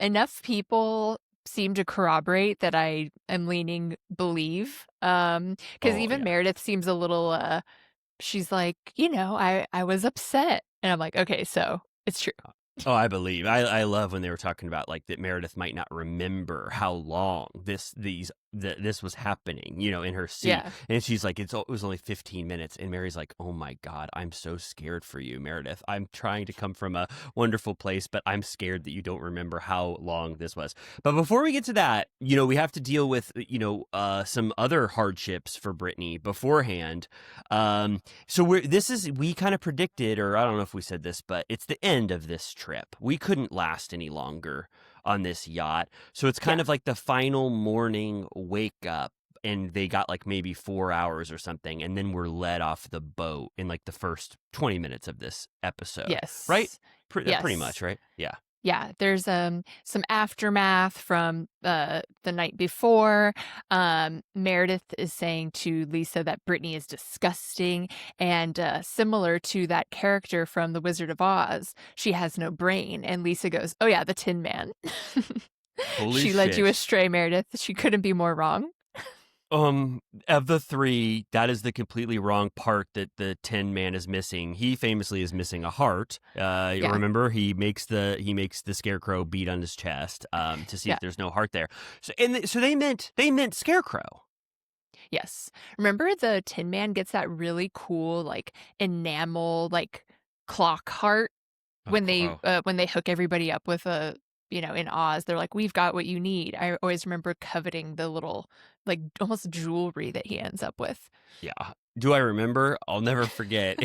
enough people seem to corroborate that I am leaning believe, because even Meredith seems a little she's like, I was upset. And I'm like, okay, so it's true. Oh, I believe. I love when they were talking about like that Meredith might not remember how long this was happening, in her seat. Yeah. And she's like, it was only 15 minutes. And Mary's like, oh my God, I'm so scared for you, Meredith. I'm trying to come from a wonderful place, but I'm scared that you don't remember how long this was. But before we get to that, we have to deal with, some other hardships for Brittany beforehand. So we kind of predicted, or I don't know if we said this, but it's the end of this trip. We couldn't last any longer on this yacht. So it's kind of like the final morning wake up, and they got like maybe 4 hours or something, and then we're let off the boat in like the first 20 minutes of this episode. Yes. Right? Yes. Pretty much, right? Yeah. Yeah, there's some aftermath from the night before. Meredith is saying to Lisa that Brittany is disgusting, and similar to that character from The Wizard of Oz, she has no brain. And Lisa goes, "Oh yeah, the Tin Man." Holy she shit. led you astray, Meredith. She couldn't be more wrong. Of the three, that is the completely wrong part that the Tin Man is missing. He famously is missing a heart. Remember, he makes the Scarecrow beat on his chest to see if there's no heart there. So they meant Scarecrow. Yes. Remember the Tin Man gets that really cool like enamel like clock heart when they hook everybody up with a in Oz, they're like, we've got what you need. I always remember coveting the little, like, almost jewelry that he ends up with. Yeah. Do I remember? I'll never forget.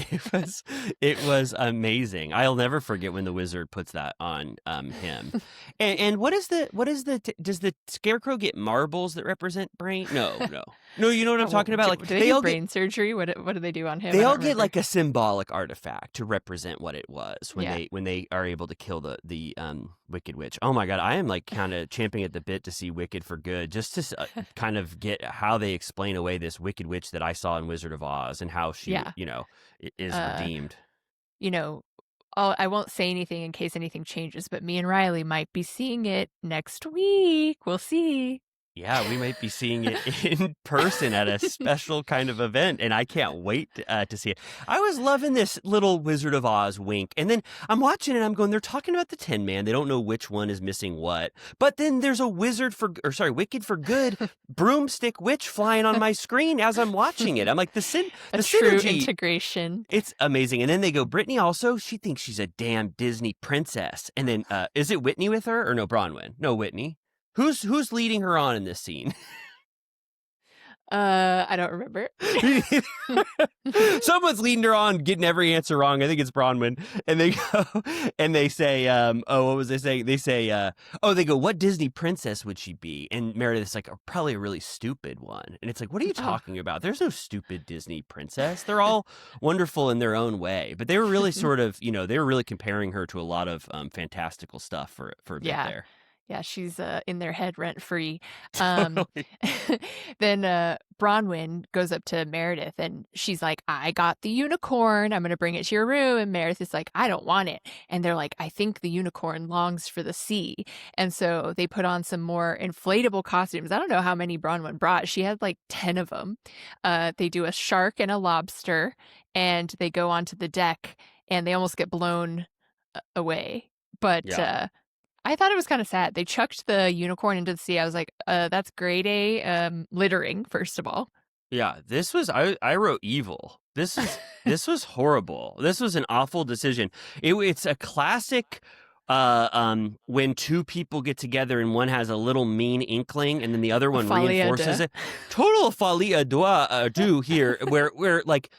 It was amazing. I'll never forget when the wizard puts that on him. And does the Scarecrow get marbles that represent brain? No. You know what I'm talking about? Like do they do brain surgery? What do they do on him? They all get like a symbolic artifact to represent what it was when they are able to kill the Wicked Witch. Oh my God, I am like kind of champing at the bit to see Wicked for Good, just to kind of get how they explain away this Wicked Witch that I saw in Wizard of Oz and how she, is redeemed. I won't say anything in case anything changes, but me and Riley might be seeing it next week. We'll see. Yeah, we might be seeing it in person at a special kind of event, and I can't wait to see it. I was loving this little Wizard of Oz wink, and then I'm watching it and I'm going, they're talking about the Tin Man. They don't know which one is missing what. But then there's a Wicked for Good broomstick witch flying on my screen as I'm watching it. I'm like, the true synergy, integration. It's amazing. And then they go, Brittany also, she thinks she's a damn Disney princess. And then, is it Whitney with her or no, Bronwyn? No, Whitney. Who's leading her on in this scene? I don't remember. Someone's leading her on, getting every answer wrong. I think it's Bronwyn. And they go and they say, what was they saying? They say, they go, what Disney princess would she be? And Meredith's like, probably a really stupid one. And it's like, what are you talking about? There's no stupid Disney princess. They're all wonderful in their own way. But they were really sort of, they were really comparing her to a lot of fantastical stuff for a bit there. Yeah, she's in their head rent free. Then Bronwyn goes up to Meredith and she's like, I got the unicorn. I'm going to bring it to your room. And Meredith is like, I don't want it. And they're like, I think the unicorn longs for the sea. And so they put on some more inflatable costumes. I don't know how many Bronwyn brought. She had like 10 of them. They do a shark and a lobster, and they go onto the deck and they almost get blown away. But I thought it was kind of sad. They chucked the unicorn into the sea. I was like, that's grade A littering, first of all. Yeah, this was, I wrote evil. This was horrible. This was an awful decision. It's a classic when two people get together and one has a little mean inkling and then the other one reinforces it. Total folie à deux here, where like,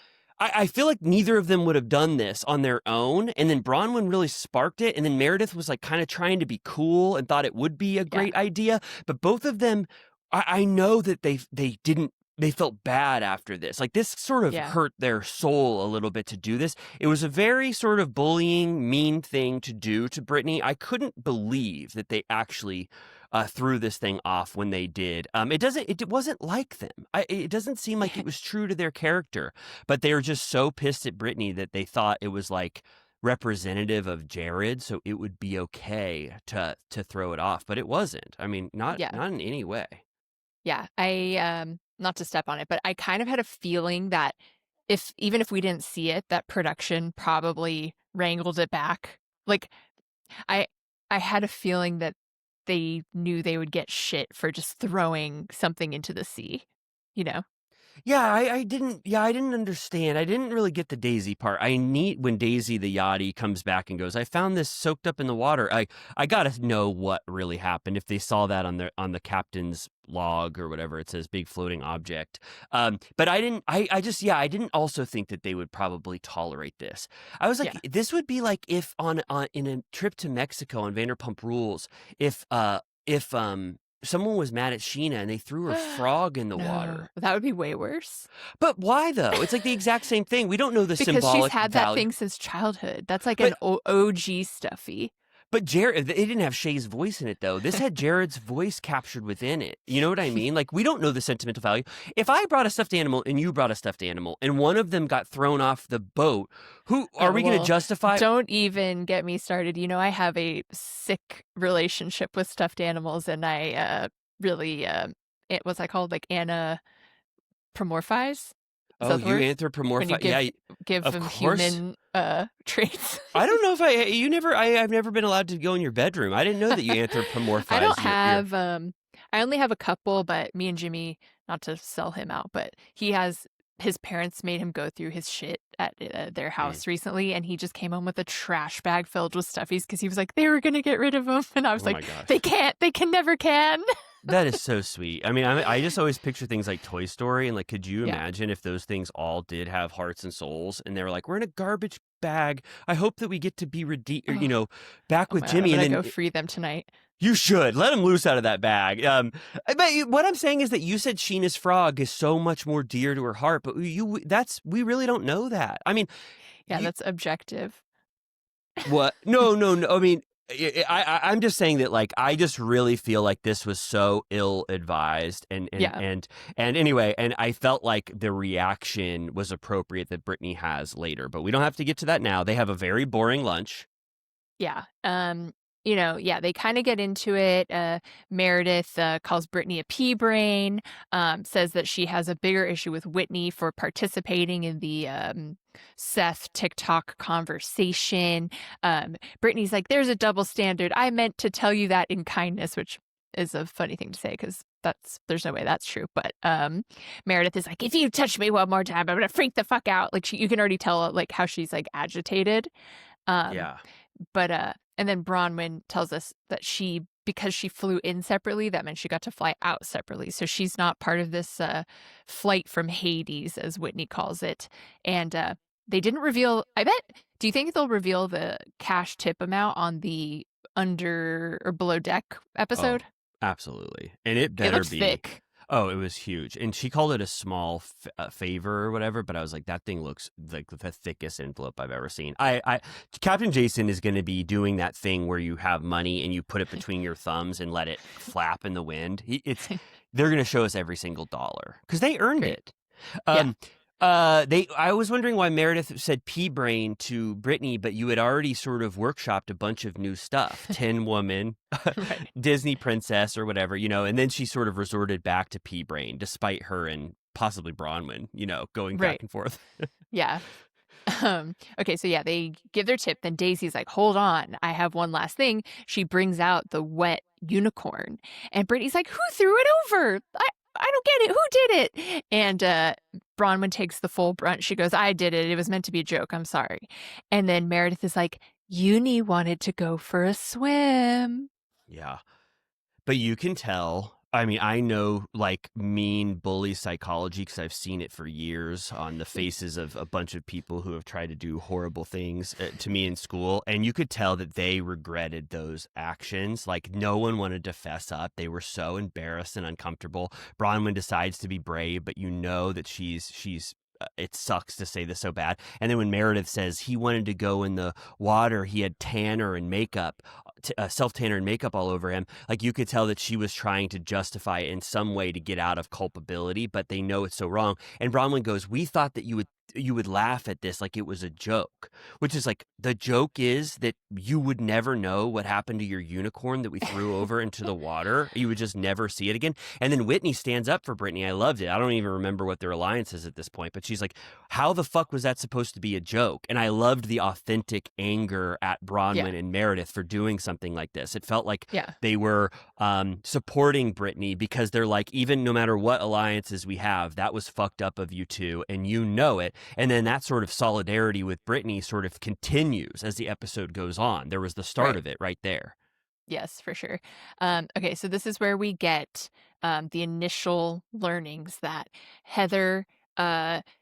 I feel like neither of them would have done this on their own. And then Bronwyn really sparked it. And then Meredith was like kind of trying to be cool and thought it would be a great idea. But both of them, I know that they felt bad after this. Like this sort of hurt their soul a little bit to do this. It was a very sort of bullying, mean thing to do to Brittany. I couldn't believe that they actually threw this thing off when they did. It wasn't like them. It doesn't seem like it was true to their character, but they were just so pissed at Brittany that they thought it was like representative of Jared, so it would be okay to throw it off, but it wasn't. I mean, not in any way. Yeah, I not to step on it, but I kind of had a feeling that even if we didn't see it, that production probably wrangled it back. Like, I had a feeling that they knew they would get shit for just throwing something into the sea, you know? Yeah, I didn't. Yeah, I didn't understand. I didn't really get the Daisy part. I need when Daisy the yachty comes back and goes, "I found this soaked up in the water." I gotta know what really happened. If they saw that on the captain's log or whatever, it says big floating object. But I didn't. I just I didn't also think that they would probably tolerate this. I was like, Yeah. this would be like if on in a trip to Mexico on Vanderpump Rules, if someone was mad at Sheena and they threw her frog in the No, water. that would be way worse. But why though? It's like the exact same thing. We don't know the Because she's symbolic had that value. thing since childhood. That's like But an OG stuffy. but Jared, it didn't have Shay's voice in it though. This had Jared's voice captured within it. You know what I mean? Like we don't know the sentimental value. If I brought a stuffed animal and you brought a stuffed animal and one of them got thrown off the boat, who are we going to justify? Don't even get me started. You know, I have a sick relationship with stuffed animals, and I really what's that called? Like anthropomorphize? Oh, you anthropomorphize? Yeah, give of them course. human traits. I don't know if I've never been allowed to go in your bedroom. I didn't know that you anthropomorphized. I don't have I only have a couple, but me and Jimmy, not to sell him out, but his parents made him go through his shit at their house recently, and he just came home with a trash bag filled with stuffies because he was like, they were going to get rid of them. And I was like, they never can. That is so sweet. I mean, I just always picture things like Toy Story, and like, could you imagine if those things all did have hearts and souls, and they were like, we're in a garbage bag. I hope that we get to be redeemed, back with Jimmy. I'm and then go free them tonight. You should let him loose out of that bag. But what I'm saying is that you said Sheena's frog is so much more dear to her heart, but we really don't know that. I mean, that's objective. What? No. I mean, I'm just saying that, like, I just really feel like this was so ill-advised, and anyway, and I felt like the reaction was appropriate that Brittany has later, but we don't have to get to that now. They have a very boring lunch. Yeah. They kind of get into it. Meredith calls Brittany a pea brain, says that she has a bigger issue with Whitney for participating in the Seth TikTok conversation. Brittany's like, there's a double standard. I meant to tell you that in kindness, which is a funny thing to say because there's no way that's true. But Meredith is like, if you touch me one more time, I'm going to freak the fuck out. Like you can already tell like how she's like agitated. But and then Bronwyn tells us that because she flew in separately, that meant she got to fly out separately. So she's not part of this flight from Hades, as Whitney calls it. And they didn't reveal, do you think they'll reveal the cash tip amount on the under or below deck episode? Oh, absolutely. And it better looks be thick. Oh, it was huge. And she called it a small favor or whatever, but I was like, that thing looks like the thickest envelope I've ever seen. Captain Jason is going to be doing that thing where you have money and you put it between your thumbs and let it flap in the wind. They're going to show us every single dollar because they earned it. I was wondering why Meredith said pea brain to Brittany, but you had already sort of workshopped a bunch of new stuff. Tin Woman, Disney Princess or whatever, and then she sort of resorted back to pea brain despite her and possibly Bronwyn, going back and forth. Yeah. Okay, so they give their tip. Then Daisy's like, hold on, I have one last thing. She brings out the wet unicorn. And Brittany's like, who threw it over? I don't get it. Who did it? And Bronwyn takes the full brunt. She goes, I did it. It was meant to be a joke. I'm sorry. And then Meredith is like, Uni wanted to go for a swim. Yeah. But you can tell. I mean, I know like mean bully psychology because I've seen it for years on the faces of a bunch of people who have tried to do horrible things to me in school. And you could tell that they regretted those actions. Like no one wanted to fess up. They were so embarrassed and uncomfortable. Bronwyn decides to be brave, but you know that she's it sucks to say this so bad. And then when Meredith says he wanted to go in the water, he had tanner and makeup, self-tanner and makeup all over him. Like you could tell that she was trying to justify it in some way to get out of culpability, but they know it's so wrong. And Bronwyn goes, we thought that you would you would laugh at this like it was a joke, which is like, the joke is that you would never know what happened to your unicorn that we threw over into the water. You would just never see it again. And then Whitney stands up for Brittany. I loved it. I don't even remember what their alliance is at this point, but she's like, how the fuck was that supposed to be a joke? And I loved the authentic anger at Bronwyn and Meredith for doing something like this. It felt like they were supporting Brittany, because they're like, even no matter what alliances we have, that was fucked up of you two, and you know it. And then that sort of solidarity with Brittany sort of continues as the episode goes on. There was the start of it right there. Yes, for sure. Okay, so this is where we get the initial learnings that Heather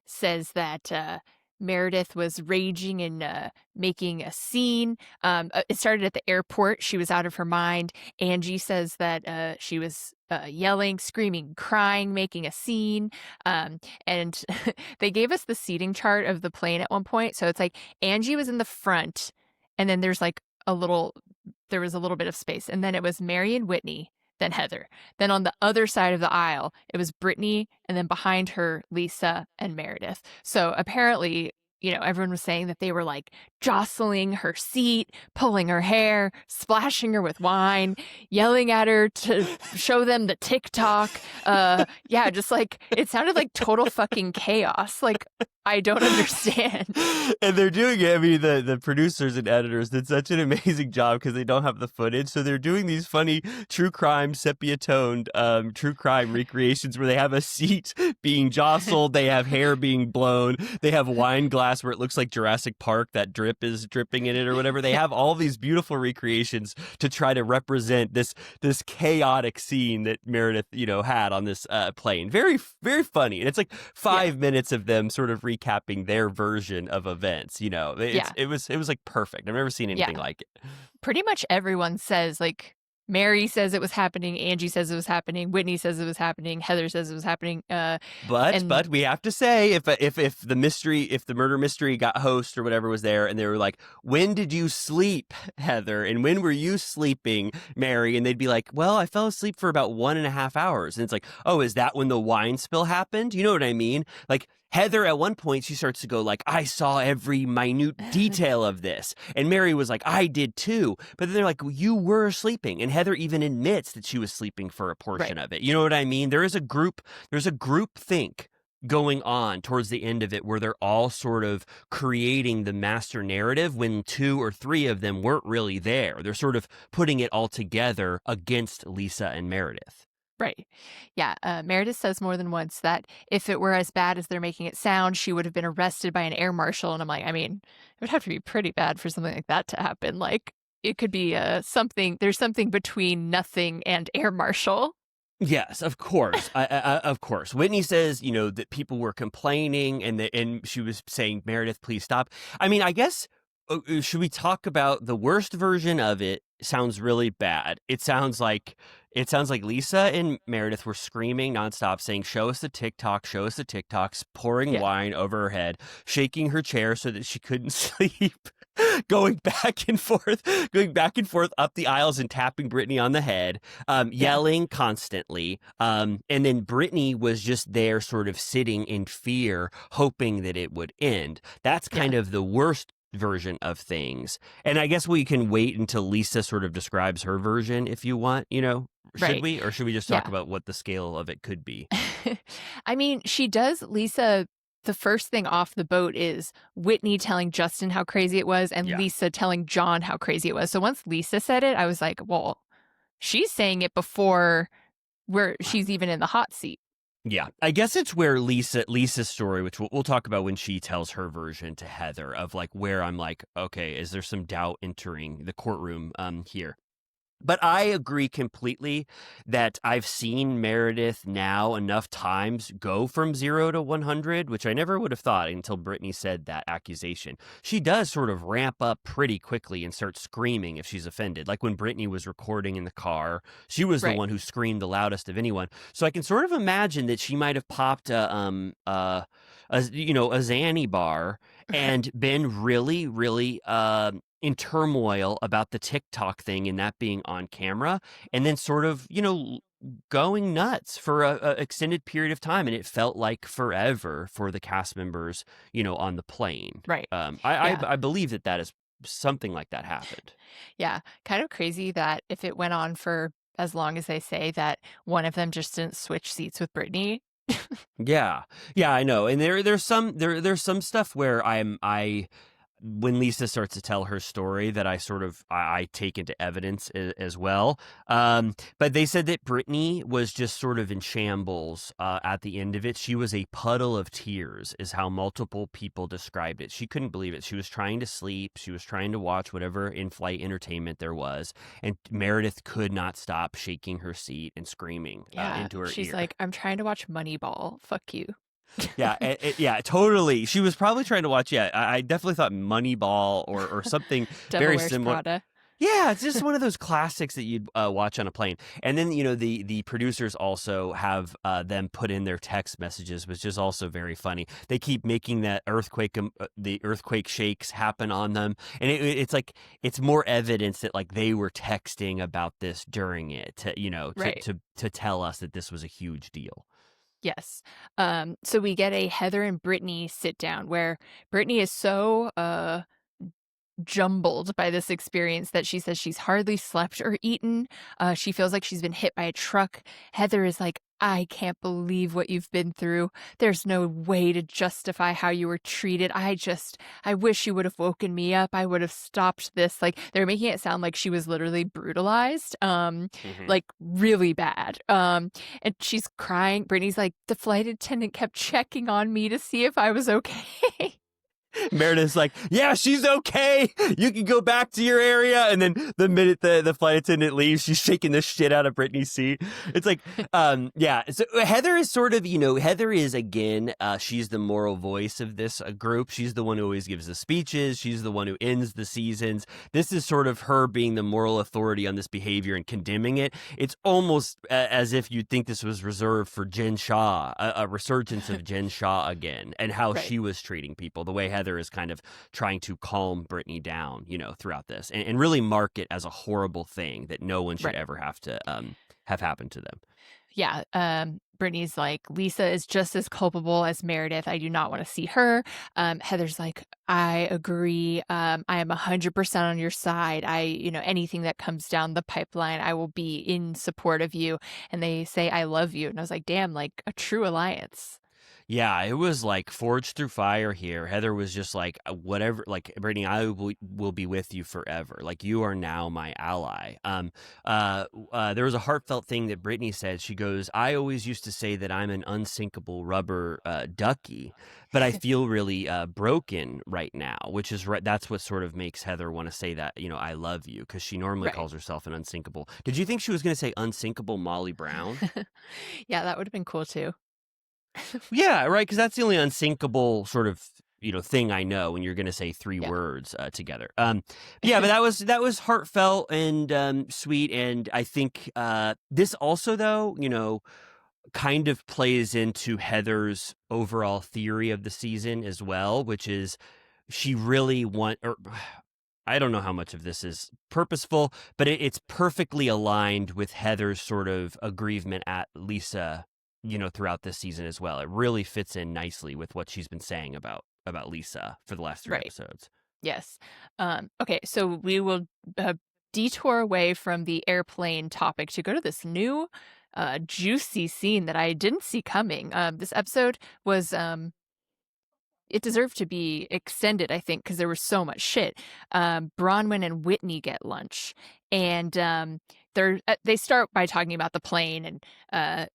says that Meredith was raging and making a scene. It started at the airport. She was out of her mind. Angie says that she was yelling, screaming, crying, making a scene. And they gave us the seating chart of the plane at one point. So it's like Angie was in the front, and then there's like there was a little bit of space. And then it was Mary and Whitney, then Heather. Then on the other side of the aisle, it was Brittany, and then behind her, Lisa and Meredith. So apparently, everyone was saying that they were like jostling her seat, pulling her hair, splashing her with wine, yelling at her to show them the TikTok. Just like, it sounded like total fucking chaos. Like, I don't understand. And they're doing it. I mean, the producers and editors did such an amazing job because they don't have the footage. So they're doing these funny true crime, sepia-toned true crime recreations where they have a seat being jostled, they have hair being blown, they have wine glass where it looks like Jurassic Park, that drip is dripping in it or whatever. They have all these beautiful recreations to try to represent this chaotic scene that Meredith, had on this plane. Very, very funny. And it's like 5 minutes of them sort of recapping their version of events. It was like perfect. I've never seen anything like it. Pretty much everyone says, like, Mary says it was happening, Angie says it was happening, Whitney says it was happening, Heather says it was happening. But we have to say, if the murder mystery got host or whatever was there, and they were like, when did you sleep, Heather? And when were you sleeping, Mary? And they'd be like, well, I fell asleep for about 1.5 hours. And it's like, oh, is that when the wine spill happened? You know what I mean? Like, Heather, at one point, she starts to go like, I saw every minute detail of this. And Mary was like, I did too. But then they're like, well, you were sleeping. And Heather even admits that she was sleeping for a portion of it. You know what I mean? There's a group think going on towards the end of it where they're all sort of creating the master narrative when 2 or 3 of them weren't really there. They're sort of putting it all together against Lisa and Meredith. Right. Yeah. Meredith says more than once that if it were as bad as they're making it sound, she would have been arrested by an air marshal. And I'm like, I mean, it would have to be pretty bad for something like that to happen. Like, it could be there's something between nothing and air marshal. Yes, of course. Of course. Whitney says, that people were complaining and she was saying, Meredith, please stop. I mean, I guess, should we talk about the worst version of it? Sounds really bad. It sounds like Lisa and Meredith were screaming nonstop, saying, show us the TikToks, pouring wine over her head, shaking her chair so that she couldn't sleep, going back and forth up the aisles and tapping Brittany on the head, yelling constantly. And then Brittany was just there sort of sitting in fear, hoping that it would end. That's kind of the worst version of things. And I guess we can wait until Lisa sort of describes her version if you want, should we? Or should we just talk about what the scale of it could be? I mean, she does, Lisa, the first thing off the boat is Whitney telling Justin how crazy it was and Lisa telling John how crazy it was. So once Lisa said it, I was like, well, she's saying it before she's even in the hot seat. Yeah, I guess it's where Lisa's story, which we'll talk about when she tells her version to Heather, of like where I'm like, okay, is there some doubt entering the courtroom here? But I agree completely that I've seen Meredith now enough times go from 0 to 100, which I never would have thought until Brittany said that accusation. She does sort of ramp up pretty quickly and start screaming if she's offended. Like when Brittany was recording in the car, she was the one who screamed the loudest of anyone. So I can sort of imagine that she might have popped a Zanny bar and been really, really in turmoil about the TikTok thing and that being on camera, and then sort of, going nuts for a extended period of time, and it felt like forever for the cast members, on the plane. Right. I Yeah. I believe that is something like that happened. Yeah. Kind of crazy that if it went on for as long as they say, that one of them just didn't switch seats with Brittany. Yeah, yeah, I know, and there's some stuff where I when Lisa starts to tell her story that I take into evidence as well. But they said that Brittany was just sort of in shambles at the end of it. She was a puddle of tears, is how multiple people described it. She couldn't believe it. She was trying to sleep. She was trying to watch whatever in-flight entertainment there was, and Meredith could not stop shaking her seat and screaming Yeah. into her She's ear. like, I'm trying to watch Moneyball. Fuck you. Yeah, yeah, totally. She was probably trying to watch. Yeah, I definitely thought Moneyball or something Devil very Wears similar. Prada. Yeah, it's just one of those classics that you'd watch on a plane. And then the producers also have them put in their text messages, which is also very funny. They keep making that the earthquake shakes happen on them, and it's like it's more evidence that like they were texting about this during it Right. to tell us that this was a huge deal. Yes. So we get a Heather and Brittany sit down where Brittany is so jumbled by this experience that she says she's hardly slept or eaten. She feels like she's been hit by a truck. Heather is like, I can't believe what you've been through. There's no way to justify how you were treated. I wish you would have woken me up. I would have stopped this. Like, they're making it sound like she was literally brutalized, like really bad. And she's crying. Brittany's like, the flight attendant kept checking on me to see if I was okay. Meredith's like, yeah, she's okay. You can go back to your area. And then the minute the flight attendant leaves, she's shaking the shit out of Brittany's seat. It's like, yeah. So Heather is sort of, Heather is, again, she's the moral voice of this group. She's the one who always gives the speeches. She's the one who ends the seasons. This is sort of her being the moral authority on this behavior and condemning it. It's almost as if you'd think this was reserved for Jen Shah, a resurgence of Jen Shah again, and how Right. she was treating people, the way Heather is kind of trying to calm Brittany down, throughout this, and really mark it as a horrible thing that no one should Right. ever have to have happen to them. Yeah. Brittany's like, Lisa is just as culpable as Meredith. I do not want to see her. Heather's like, I agree. I am 100% on your side. Anything that comes down the pipeline, I will be in support of you. And they say, I love you. And I was like, damn, like a true alliance. Yeah, it was like forged through fire here. Heather was just like, whatever, like, Brittany, I will be with you forever. Like, you are now my ally. There was a heartfelt thing that Brittany said. She goes, I always used to say that I'm an unsinkable rubber ducky, but I feel really broken right now, which is right. That's what sort of makes Heather want to say that, I love you, because she normally Right. calls herself an unsinkable. Did you think she was going to say unsinkable Molly Brown? Yeah, that would have been cool too. Yeah, right. Because that's the only unsinkable sort of thing I know when you're going to say three Yeah. words together. Yeah, but that was heartfelt and sweet, and I think this also, though, kind of plays into Heather's overall theory of the season as well, which is she really I don't know how much of this is purposeful, but it's perfectly aligned with Heather's sort of aggrievement at Lisa, throughout this season as well. It really fits in nicely with what she's been saying about Lisa for the last 3 Right. episodes. Yes. Okay, so we will detour away from the airplane topic to go to this new juicy scene that I didn't see coming. This episode was it deserved to be extended, I think, because there was so much shit. Bronwyn and Whitney get lunch, and they start by talking about the plane, and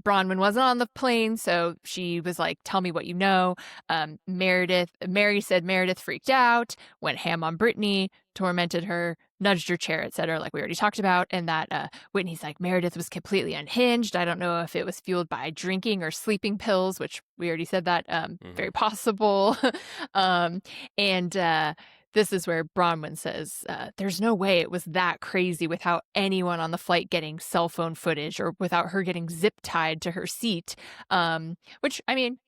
Bronwyn wasn't on the plane, so she was like, "Tell me what you know." Mary said Meredith freaked out, went ham on Brittany, tormented her, nudged her chair, etc., like we already talked about, and that Whitney's like, Meredith was completely unhinged. I don't know if it was fueled by drinking or sleeping pills, which we already said that, very possible. And this is where Bronwyn says, there's no way it was that crazy without anyone on the flight getting cell phone footage or without her getting zip tied to her seat. Which, I mean,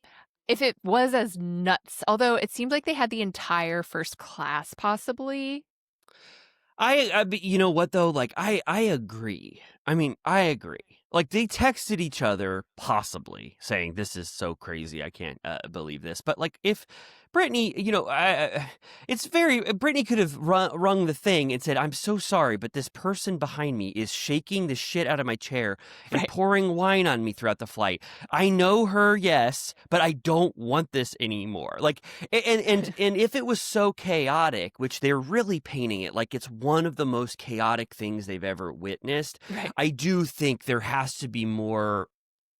if it was as nuts, although it seemed like they had the entire first class possibly. But you know what though? Like I agree. I mean, I agree. Like they texted each other, possibly saying, "This is so crazy. I can't believe this." But like, if Brittany, it's very Brittany could have rung the thing and said, "I'm so sorry, but this person behind me is shaking the shit out of my chair and Right. pouring wine on me throughout the flight. I know her, yes, but I don't want this anymore." Like, and if it was so chaotic, which they're really painting it like it's one of the most chaotic things they've ever witnessed, Right. I do think there has to be more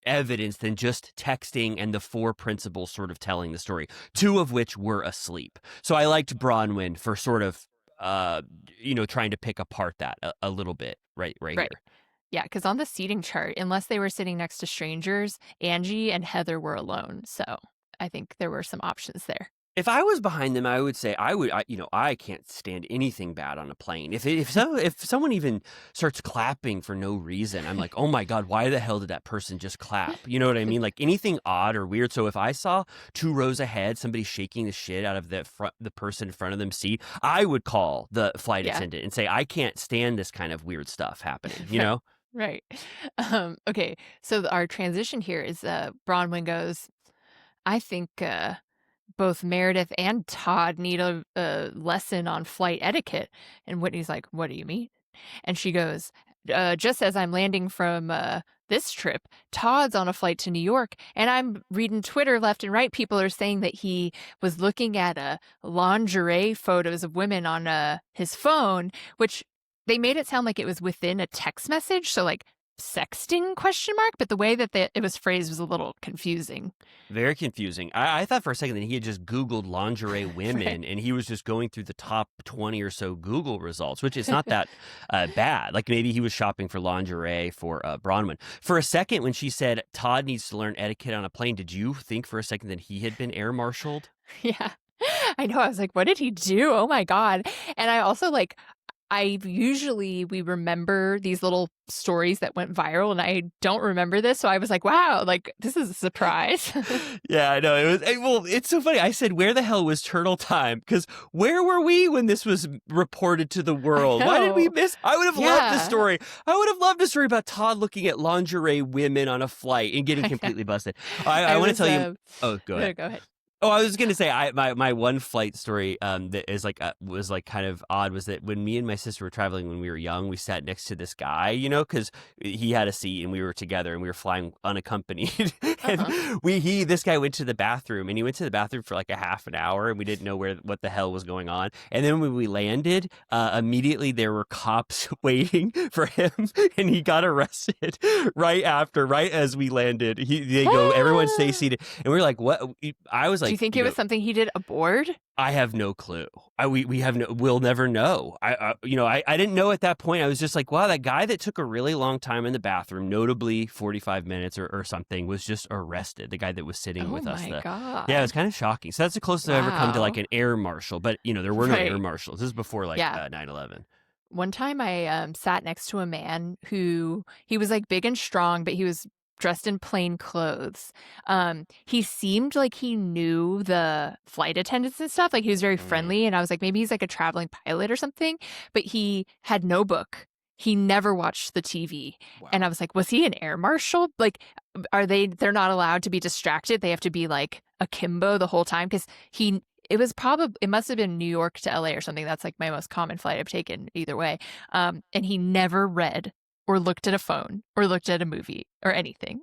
evidence than just texting and the four principals sort of telling the story, two of which were asleep. So I liked Bronwyn for sort of, trying to pick apart that a little bit right Right. here. Yeah, because on the seating chart, unless they were sitting next to strangers, Angie and Heather were alone. So I think there were some options there. If I was behind them, I would say I can't stand anything bad on a plane. If someone even starts clapping for no reason, I'm like, oh my God, why the hell did that person just clap? You know what I mean? Like anything odd or weird. So if I saw 2 rows ahead, somebody shaking the shit out of the person in front of them seat, I would call the flight attendant and say, I can't stand this kind of weird stuff happening. You know? Right. Okay. So our transition here is Bronwyn goes, I think both Meredith and Todd need a lesson on flight etiquette. And Whitney's like, what do you mean? And she goes, just as I'm landing from this trip, Todd's on a flight to New York, and I'm reading Twitter left and right. People are saying that he was looking at lingerie photos of women on his phone, which they made it sound like it was within a text message. So like sexting ? But the way that it was phrased was a little confusing. Very confusing. I thought for a second that he had just Googled lingerie women and he was just going through the top 20 or so Google results, which is not that bad. Like maybe he was shopping for lingerie for Bronwyn. For a second, when she said Todd needs to learn etiquette on a plane, did you think for a second that he had been air-marshaled? Yeah, I know. I was like, what did he do? Oh my God. And I also we remember these little stories that went viral, and I don't remember this. So I was like, wow, like this is a surprise. Yeah, I know. It's so funny. I said, where the hell was Turtle Time? Because where were we when this was reported to the world? Why did we miss? I would have loved the story. I would have loved a story about Todd looking at lingerie women on a flight and getting completely busted. I want to tell you. Oh, go ahead. Go ahead. Oh, I was gonna say, my one flight story that is was kind of odd was that when me and my sister were traveling when we were young, we sat next to this guy, because he had a seat and we were together and we were flying unaccompanied. And this guy went to the bathroom and he went to the bathroom for like a half an hour and we didn't know what the hell was going on. And then when we landed, immediately there were cops waiting for him and he got arrested right as we landed. They go, everyone stay seated, and we were like, what? I was like, do you think it was something he did aboard? I have no clue. We'll never know. I didn't know at that point. I was just like, wow, that guy that took a really long time in the bathroom, notably 45 minutes or something, was just arrested. The guy that was sitting with us. Oh my God. Yeah, it was kind of shocking. So that's the closest I've ever come to like an air marshal. But there were no air marshals. This is before 9/11. One time I sat next to a man who he was like big and strong, but he was dressed in plain clothes. He seemed like he knew the flight attendants and stuff. Like he was very friendly, and I was like, maybe he's like a traveling pilot or something. But he had no book. He never watched the TV. Wow. And I was like, was he an air marshal? Like, they're not allowed to be distracted. They have to be like akimbo the whole time because it must have been New York to LA or something. That's like my most common flight I've taken either way. And he never read or looked at a phone or looked at a movie or anything.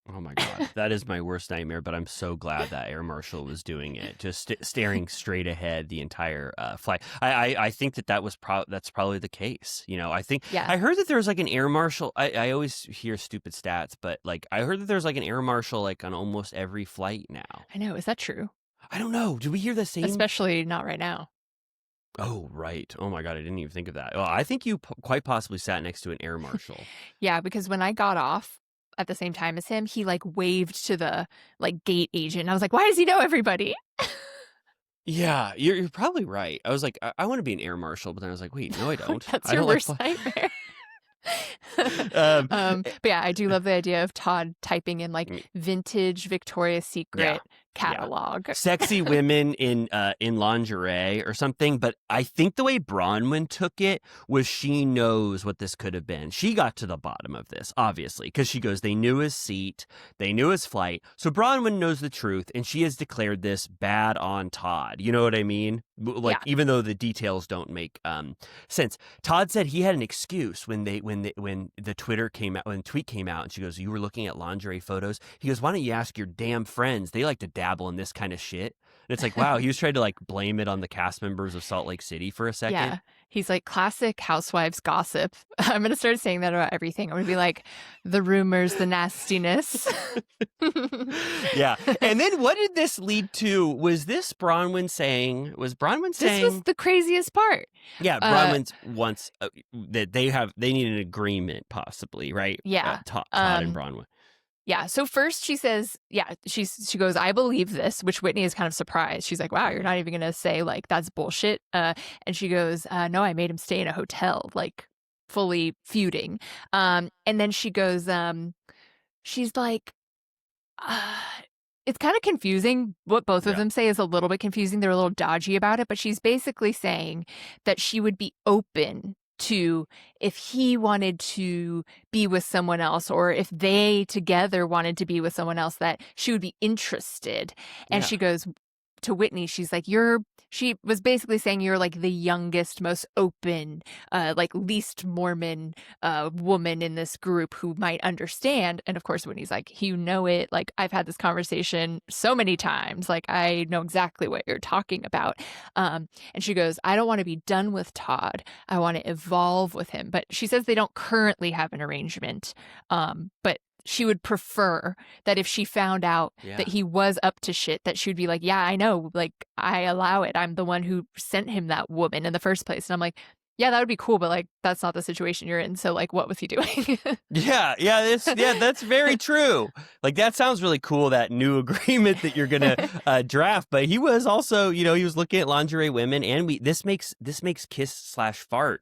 Oh my God, that is my worst nightmare, but I'm so glad that air marshal was doing it, just staring straight ahead the entire flight. I think that's probably the case. I think I heard that there's like an air marshal. I always hear stupid stats, but like I heard that there's like an air marshal like on almost every flight now. I know. Is that true? I don't know. Do we hear the same? Especially not right now. Oh, right. Oh, my God. I didn't even think of that. Well, I think you quite possibly sat next to an air marshal. Yeah, because when I got off at the same time as him, he like waved to the like gate agent. I was like, why does he know everybody? Yeah, you're probably right. I was like, I want to be an air marshal, but then I was like, wait, no, I don't. That's your worst nightmare. But yeah, I do love the idea of Todd typing in like vintage Victoria's Secret catalog. Sexy women in lingerie or something. But I think the way Bronwyn took it was she knows what this could have been. She got to the bottom of this, obviously, because she goes, they knew his seat, they knew his flight. So Bronwyn knows the truth, and she has declared this bad on Todd. You know what I mean? Like, even though the details don't make sense. Todd said he had an excuse when the tweet came out, and she goes, you were looking at lingerie photos. He goes, why don't you ask your damn friends? They like to dabble in this kind of shit. And it's like, wow, he was trying to like blame it on the cast members of Salt Lake City for a second. Yeah. He's like, classic housewives gossip. I'm going to start saying that about everything. I'm going to be like, the rumors, the nastiness. Yeah. And then what did this lead to? Was Bronwyn saying? This was the craziest part. Yeah, Bronwyn wants that they need an agreement, possibly, right? Yeah. Todd and Bronwyn. Yeah. So first she says, she goes, I believe this, which Whitney is kind of surprised. She's like, wow, you're not even going to say like that's bullshit. And she goes, no, I made him stay in a hotel, like fully feuding. And then she goes, she's like, it's kind of confusing. What both of them say is a little bit confusing. They're a little dodgy about it, but she's basically saying that she would be open to if he wanted to be with someone else, or if they together wanted to be with someone else, that she would be interested. And she goes to Whitney, she's like, she was basically saying you're like the youngest, most open, like least Mormon woman in this group who might understand. And of course, Whitney's like, you know it. Like, I've had this conversation so many times. Like, I know exactly what you're talking about. And she goes, I don't want to be done with Todd. I want to evolve with him. But she says they don't currently have an arrangement. But she would prefer that if she found out that he was up to shit, that she would be like, yeah, I know, like, I allow it. I'm the one who sent him that woman in the first place. And I'm like, yeah, that would be cool, but like, that's not the situation you're in. So like, what was he doing? That's very true. Like, that sounds really cool, that new agreement that you're gonna draft. But he was also, he was looking at lingerie women, and this makes kiss/fart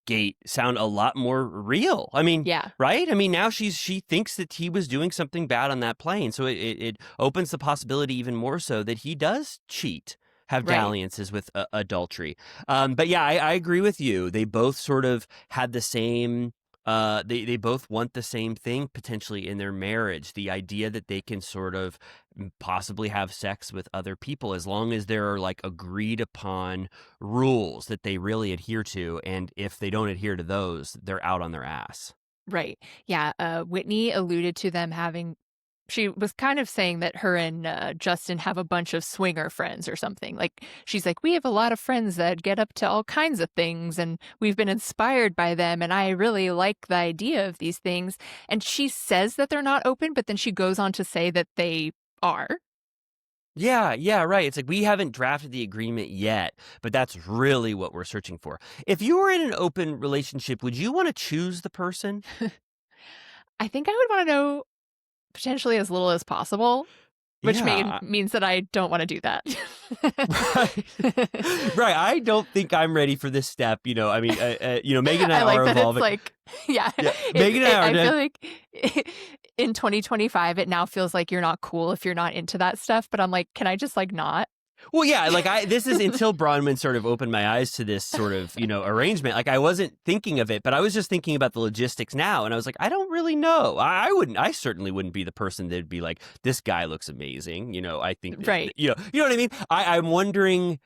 gate sound a lot more real. I mean, right? I mean, now she thinks that he was doing something bad on that plane, so it opens the possibility even more so that he does cheat. Have dalliances with adultery. But yeah, I agree with you. They both sort of had the same, they both want the same thing potentially in their marriage. The idea that they can sort of possibly have sex with other people as long as there are like agreed upon rules that they really adhere to. And if they don't adhere to those, they're out on their ass. Right. Yeah. Whitney alluded to them having, she was kind of saying that her and Justin have a bunch of swinger friends or something. Like, she's like, we have a lot of friends that get up to all kinds of things, and we've been inspired by them, and I really like the idea of these things. And she says that they're not open, but then she goes on to say that they are. Yeah, right. It's like, we haven't drafted the agreement yet, but that's really what we're searching for. If you were in an open relationship, would you want to choose the person? I think I would want to know potentially as little as possible, which means that I don't want to do that. Right. I don't think I'm ready for this step. I mean, Megan and I like are that evolving. It's like, Megan and I are. I feel like in 2025, it now feels like you're not cool if you're not into that stuff. But I'm like, can I just like not? Well, yeah, like this is until Bronwyn sort of opened my eyes to this sort of, arrangement. Like, I wasn't thinking of it, but I was just thinking about the logistics now. And I was like, I don't really know. I certainly wouldn't be the person that'd be like, this guy looks amazing. I think, that, right. You know what I mean? I'm wondering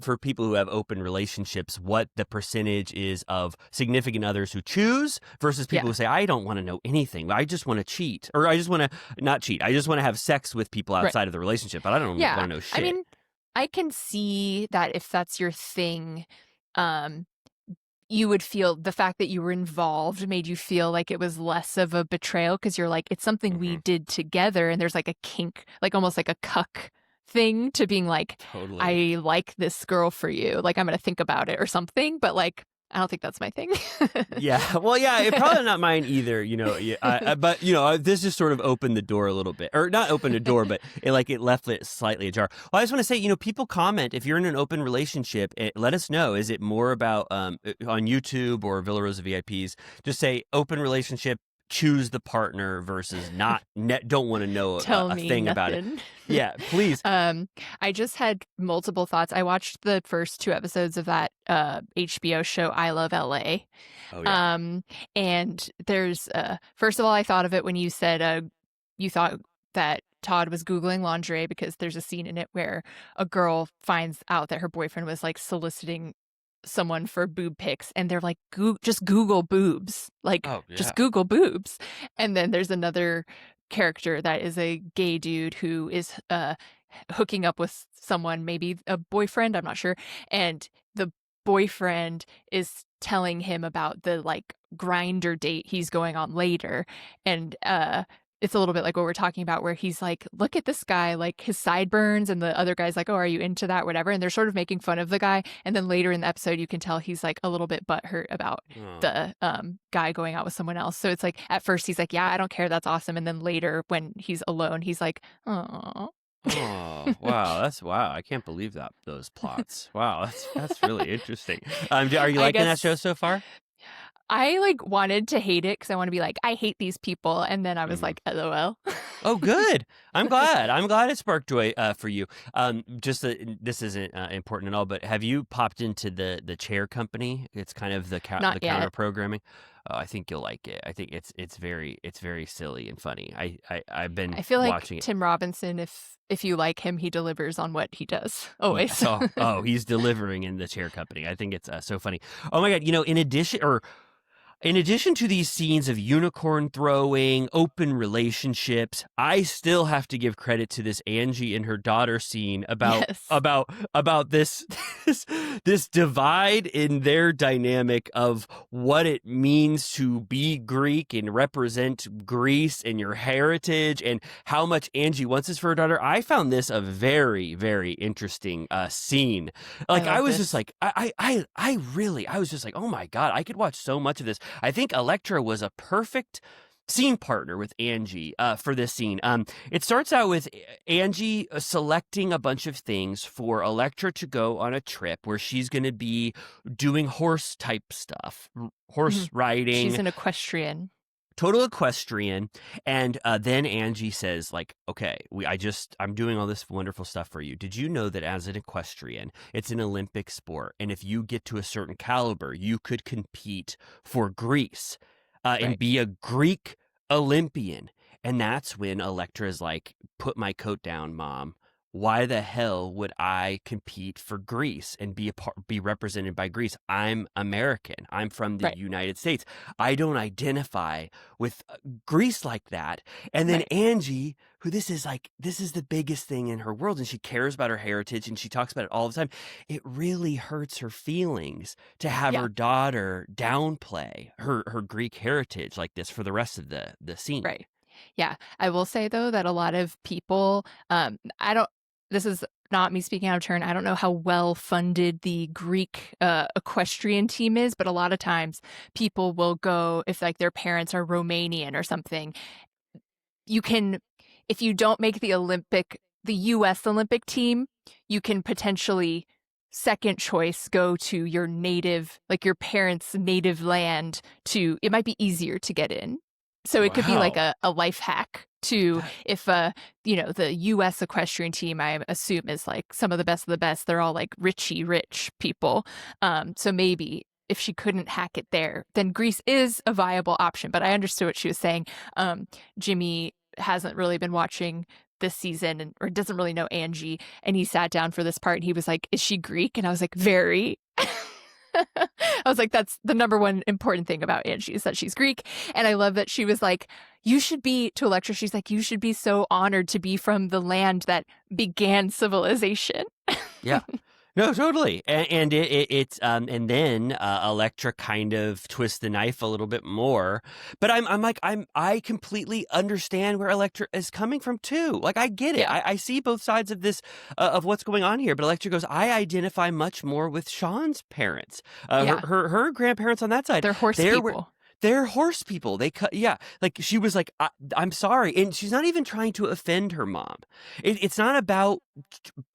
for people who have open relationships, what the percentage is of significant others who choose versus people who say, I don't want to know anything. I just want to cheat, or I just want to not cheat. I just want to have sex with people outside of the relationship, but I don't want to know shit. I mean, I can see that if that's your thing, you would feel the fact that you were involved made you feel like it was less of a betrayal, because you're like, it's something we did together, and there's like a kink, like almost like a cuck thing to being like, totally. I like this girl for you, like I'm gonna think about it or something, but like, I don't think that's my thing. Yeah. Well, yeah, it's probably not mine either, but, this just sort of opened the door a little bit, or not opened a door, but it left it slightly ajar. Well, I just want to say, people comment, if you're in an open relationship, let us know. Is it more about on YouTube or Villa Rosa VIPs? Just say open relationship. choose the partner versus don't want to know Tell a me thing about it. nothing. Yeah, please. I just had multiple thoughts. I watched the first 2 episodes of that HBO show I Love LA. Oh yeah. And there's first of all, I thought of it when you said you thought that Todd was Googling lingerie, because there's a scene in it where a girl finds out that her boyfriend was like soliciting someone for boob pics, and they're like, just Google boobs, like Oh yeah. just Google boobs. And then there's another character that is a gay dude who is hooking up with someone, maybe a boyfriend, I'm not sure, and the boyfriend is telling him about the like grinder date he's going on later, and it's a little bit like what we're talking about, where he's like, look at this guy, like his sideburns, and the other guy's like, oh, are you into that, whatever, and they're sort of making fun of the guy, and then later in the episode you can tell he's like a little bit butthurt about the guy going out with someone else. So it's like at first he's like, yeah, I don't care, that's awesome, and then later when he's alone he's like, oh. Oh wow, wow! I can't believe those plots. Wow, that's really interesting. Are you liking that show so far? I like wanted to hate it because I want to be like, I hate these people, and then I was like, LOL. Oh, good. I'm glad. I'm glad it sparked joy for you. This isn't important at all, but have you popped into the chair company? It's kind of the counter programming. I think you'll like it. I think it's very silly and funny. I feel like watching Tim Robinson, if you like him, he delivers on what he does always. He's delivering in the chair company. I think it's so funny. Oh my God! In addition to these scenes of unicorn throwing, open relationships, I still have to give credit to this Angie and her daughter scene about this divide in their dynamic of what it means to be Greek and represent Greece and your heritage, and how much Angie wants this for her daughter. I found this a very, very interesting scene. Like I was just like, I was just like, oh my God, I could watch so much of this. I think Elektra was a perfect scene partner with Angie for this scene. It starts out with Angie selecting a bunch of things for Elektra to go on a trip where she's going to be doing horse type stuff, horse riding. She's an equestrian. Total equestrian. And then Angie says, like, okay, I'm doing all this wonderful stuff for you. Did you know that as an equestrian, it's an Olympic sport, and if you get to a certain caliber, you could compete for Greece and be a Greek Olympian? And that's when Elektra is like, put my coat down, Mom. Why the hell would I compete for Greece and be represented by Greece? I'm American. I'm from the United States. I don't identify with Greece like that. And then Angie, who this is the biggest thing in her world, and she cares about her heritage and she talks about it all the time. It really hurts her feelings to have her daughter downplay her Greek heritage like this for the rest of the scene. Right. Yeah. I will say though that a lot of people, this is not me speaking out of turn. I don't know how well funded the Greek equestrian team is, but a lot of times people will go, if like their parents are Romanian or something, if you don't make the US Olympic team, you can potentially second choice go to your native, like your parents' native land it might be easier to get in. So it could be like a life hack to, if the U.S. equestrian team, I assume, is like some of the best. They're all like rich people. So maybe if she couldn't hack it there, then Greece is a viable option. But I understood what she was saying. Jimmy hasn't really been watching this season or doesn't really know Angie. And he sat down for this part and he was like, is she Greek? And I was like, very. I was like, that's the number one important thing about Angie, is that she's Greek. And I love that she was like, to Elektra, she's like, you should be so honored to be from the land that began civilization. Yeah. No, totally. And and then Elektra kind of twists the knife a little bit more. But I completely understand where Elektra is coming from too. Like I get it. Yeah. I see both sides of this of what's going on here. But Elektra goes, I identify much more with Sean's parents. Her grandparents on that side. They're horse people. They're horse people. They cut, yeah. Like she was like, I'm sorry, and she's not even trying to offend her mom. It's not about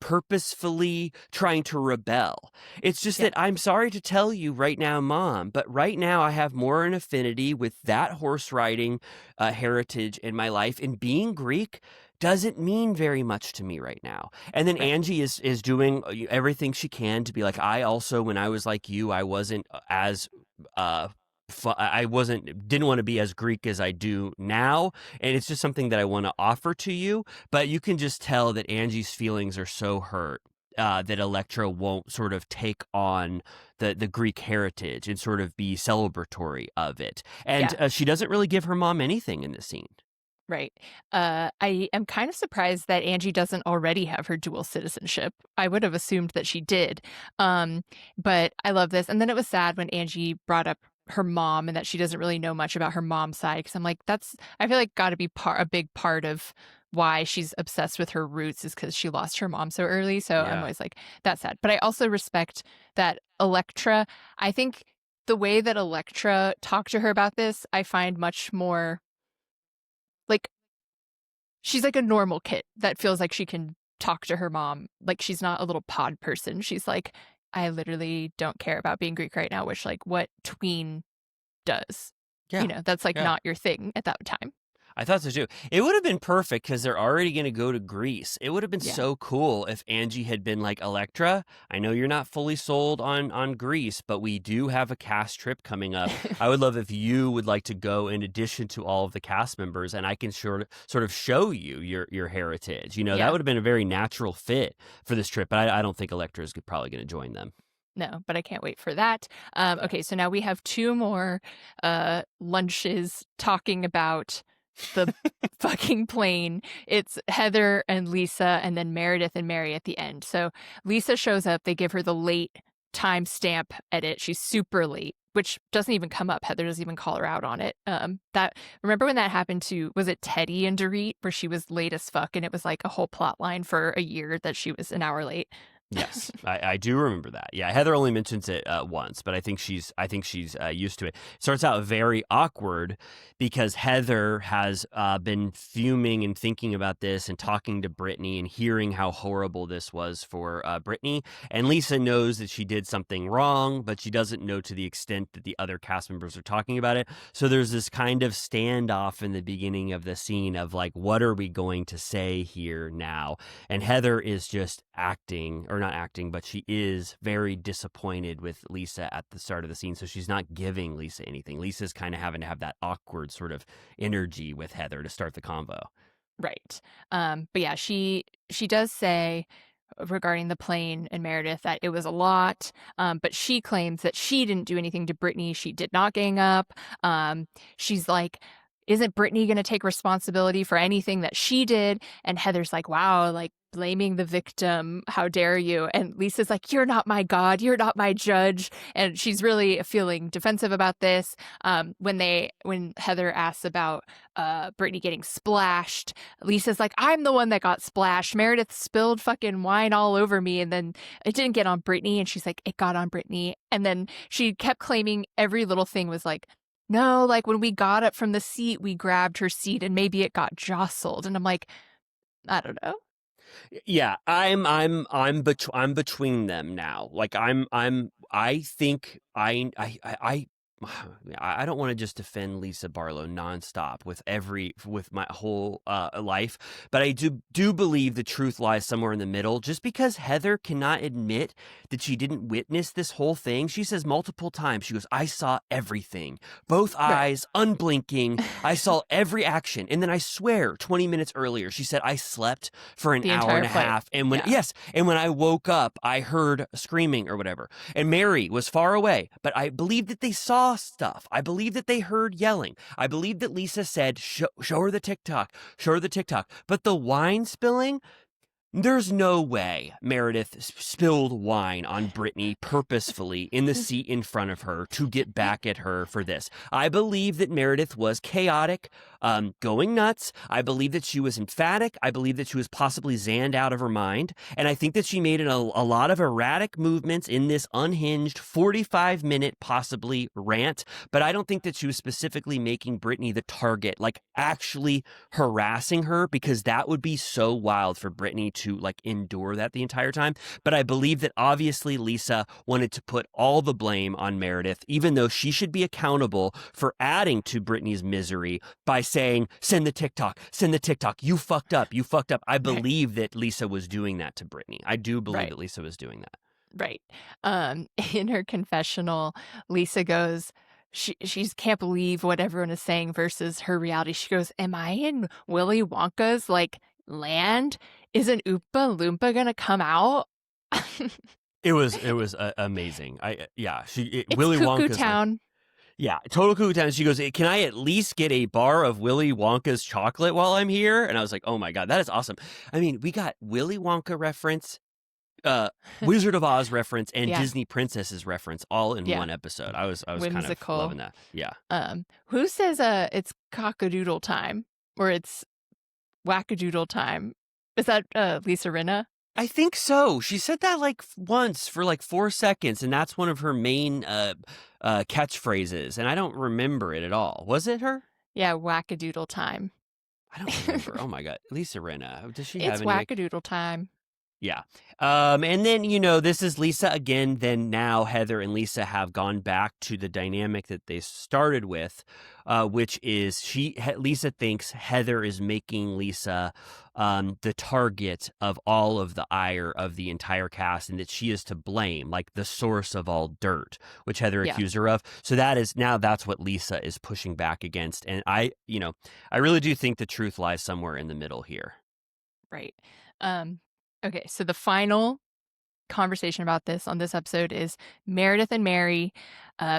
purposefully trying to rebel. It's just Yeah. that I'm sorry to tell you right now, mom, but right now I have more an affinity with that horse riding heritage in my life, and being Greek doesn't mean very much to me right now. And then Right. Angie is doing everything she can to be like, I also, when I was like you, I wasn't as uh I didn't want to be as Greek as I do now, and it's just something that I want to offer to you. But you can just tell that Angie's feelings are so hurt that Electra won't sort of take on the Greek heritage and sort of be celebratory of it. And Yeah. she doesn't really give her mom anything in the scene. Right. I am kind of surprised that Angie doesn't already have her dual citizenship. I would have assumed that she did. But I love this. And then it was sad when Angie brought up her mom and that she doesn't really know much about her mom's side. Because I'm like, I feel like got to be a big part of why she's obsessed with her roots is because she lost her mom so early. So I'm Yeah. always like, that's sad. But I also respect that Electra, I think the way that Electra talked to her about this, I find much more like she's like a normal kid that feels like she can talk to her mom. Like she's not a little pod person. She's like, I literally don't care about being Greek right now, which like what tween does. Yeah. That's like Yeah. not your thing at that time. I thought so too. It would have been perfect because they're already going to go to Greece. It would have been Yeah. so cool if Angie had been like, Electra, I know you're not fully sold on Greece, but we do have a cast trip coming up. I would love if you would like to go in addition to all of the cast members, and I can sort of show you your heritage. Yeah. That would have been a very natural fit for this trip, but I don't think Electra is probably going to join them. No, but I can't wait for that. Okay, so now we have two more lunches talking about the fucking plane. It's Heather and Lisa, and then Meredith and Mary at the end. So Lisa shows up. They give her the late timestamp edit. She's super late, which doesn't even come up. Heather doesn't even call her out on it. Remember when that happened to, was it Teddy and Dorit, where she was late as fuck, and it was like a whole plot line for a year that she was an hour late. Yes, I do remember that. Yeah, Heather only mentions it once, but I think she's used to it. It starts out very awkward because Heather has been fuming and thinking about this and talking to Brittany and hearing how horrible this was for Brittany. And Lisa knows that she did something wrong, but she doesn't know to the extent that the other cast members are talking about it. So there's this kind of standoff in the beginning of the scene of like, what are we going to say here now? And Heather is just acting, or not acting, but she is very disappointed with Lisa at the start of the scene. So she's not giving Lisa anything. Lisa's kind of having to have that awkward sort of energy with Heather to start the convo. Right. But yeah, she does say regarding the plane and Meredith that it was a lot, but she claims that she didn't do anything to Brittany. She did not gang up. She's like, isn't Brittany going to take responsibility for anything that she did? And Heather's like, wow, like blaming the victim. How dare you? And Lisa's like, you're not my God. You're not my judge. And she's really feeling defensive about this. When Heather asks about Brittany getting splashed, Lisa's like, I'm the one that got splashed. Meredith spilled fucking wine all over me. And then it didn't get on Brittany. And she's like, it got on Brittany. And then she kept claiming every little thing was like, no, like when we got up from the seat, we grabbed her seat and maybe it got jostled. And I'm like, I don't know. Yeah, I'm between them now. Like I think I don't want to just defend Lisa Barlow nonstop with my whole life, but I do believe the truth lies somewhere in the middle. Just because Heather cannot admit that she didn't witness this whole thing, she says multiple times, she goes, I saw everything, both eyes, unblinking. I saw every action. And then I swear 20 minutes earlier, she said, I slept for an hour and a half. And when I woke up, I heard screaming or whatever. And Mary was far away, but I believe that they saw stuff. I believe that they heard yelling. I believe that Lisa said, show her the TikTok, show her the TikTok. But the wine spilling, There's no way Meredith spilled wine on Brittany purposefully in the seat in front of her to get back at her for this. I believe that Meredith was chaotic, going nuts. I believe that she was emphatic. I believe that she was possibly zanned out of her mind. And I think that she made a lot of erratic movements in this unhinged 45-minute possibly rant. But I don't think that she was specifically making Brittany the target, like actually harassing her, because that would be so wild for Brittany to like endure that the entire time. But I believe that obviously Lisa wanted to put all the blame on Meredith, even though she should be accountable for adding to Brittany's misery by saying, send the TikTok, you fucked up. I believe that Lisa was doing that to Brittany. I do believe that Lisa was doing that. Right. In her confessional, Lisa goes, she can't believe what everyone is saying versus her reality. She goes, am I in Willy Wonka's like land? Isn't Oompa Loompa gonna come out? It was amazing. It's Willy Cuckoo Wonka's Town. total Cuckoo Town. She goes, can I at least get a bar of Willy Wonka's chocolate while I'm here? And I was like, oh my God, that is awesome. I mean, we got Willy Wonka reference, Wizard of Oz reference, and Disney Princesses reference all in one episode. I was kind of loving that. Yeah. Who says it's cockadoodle time or it's wackadoodle time? Is that Lisa Rinna? I think so. She said that like once for like 4 seconds, and that's one of her main catchphrases, and I don't remember it at all. Was it her? Yeah, wackadoodle time. I don't remember. Oh my God. Lisa Rinna. Does she have any? It's wackadoodle time. Yeah. And then, this is Lisa again. Then now Heather and Lisa have gone back to the dynamic that they started with, which is Lisa thinks Heather is making Lisa the target of all of the ire of the entire cast, and that she is to blame, like the source of all dirt, which Heather accused her of. So that's what Lisa is pushing back against. And I really do think the truth lies somewhere in the middle here. Right. Okay, so the final conversation about this on this episode is Meredith and Mary.